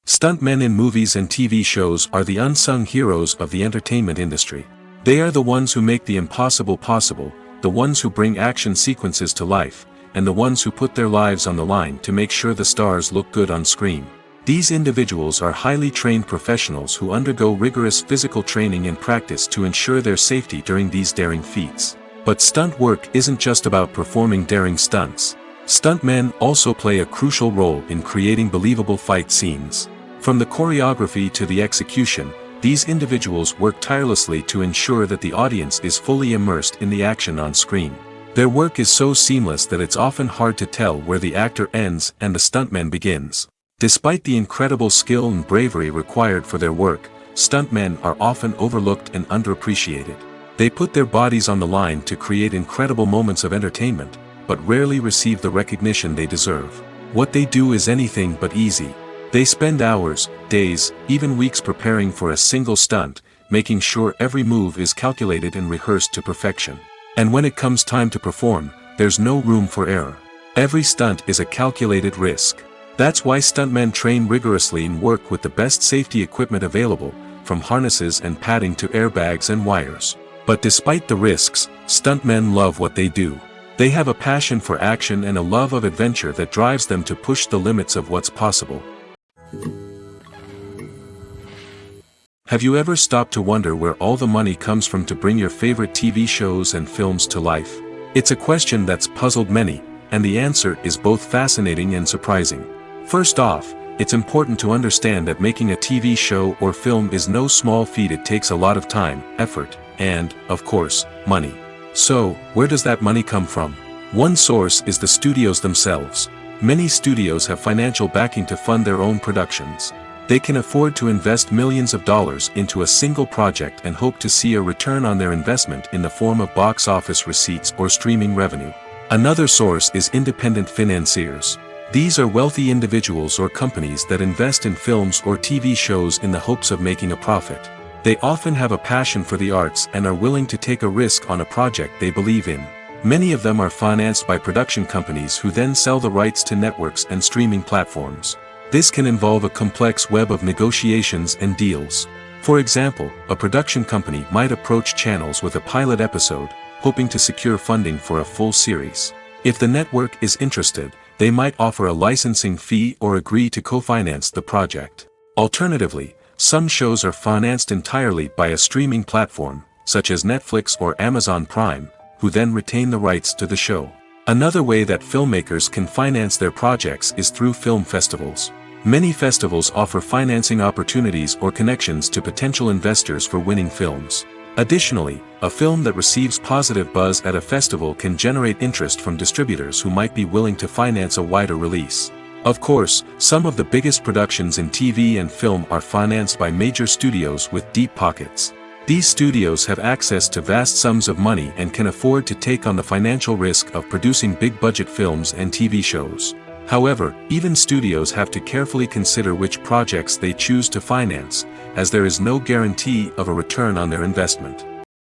Stuntmen in movies and TV shows are the unsung heroes of the entertainment industry. They are the ones who make the impossible possible, the ones who bring action sequences to life, and the ones who put their lives on the line to make sure the stars look good on screen. These individuals are highly trained professionals who undergo rigorous physical training and practice to ensure their safety during these daring feats. But stunt work isn't just about performing daring stunts. Stuntmen also play a crucial role in creating believable fight scenes. From the choreography to the execution, these individuals work tirelessly to ensure that the audience is fully immersed in the action on screen. Their work is so seamless that it's often hard to tell where the actor ends and the stuntman begins. Despite the incredible skill and bravery required for their work, stuntmen are often overlooked and underappreciated. They put their bodies on the line to create incredible moments of entertainment, but rarely receive the recognition they deserve. What they do is anything but easy. They spend hours, days, even weeks preparing for a single stunt, making sure every move is calculated and rehearsed to perfection. And when it comes time to perform, there's no room for error. Every stunt is a calculated risk. That's why stuntmen train rigorously and work with the best safety equipment available, from harnesses and padding to airbags and wires. But despite the risks, stuntmen love what they do. They have a passion for action and a love of adventure that drives them to push the limits of what's possible. Have you ever stopped to wonder where all the money comes from to bring your favorite TV shows and films to life? It's a question that's puzzled many, And the answer is both fascinating and surprising. First off, it's important to understand that making a TV show or film is no small feat. It takes a lot of time, effort, and, of course, money. So, where does that money come from? One source is the studios themselves. Many studios have financial backing to fund their own productions. They can afford to invest millions of dollars into a single project and hope to see a return on their investment in the form of box office receipts or streaming revenue. Another source is independent financiers. These are wealthy individuals or companies that invest in films or TV shows in the hopes of making a profit. They often have a passion for the arts and are willing to take a risk on a project they believe in. Many of them are financed by production companies who then sell the rights to networks and streaming platforms. This can involve a complex web of negotiations and deals. For example, a production company might approach channels with a pilot episode, hoping to secure funding for a full series. If the network is interested, they might offer a licensing fee or agree to co-finance the project. Alternatively, some shows are financed entirely by a streaming platform, such as Netflix or Amazon Prime, who then retain the rights to the show. Another way that filmmakers can finance their projects is through film festivals. Many festivals offer financing opportunities or connections to potential investors for winning films. Additionally, a film that receives positive buzz at a festival can generate interest from distributors who might be willing to finance a wider release. Of course, some of the biggest productions in TV and film are financed by major studios with deep pockets. These studios have access to vast sums of money and can afford to take on the financial risk of producing big-budget films and TV shows. However, even studios have to carefully consider which projects they choose to finance, as there is no guarantee of a return on their investment.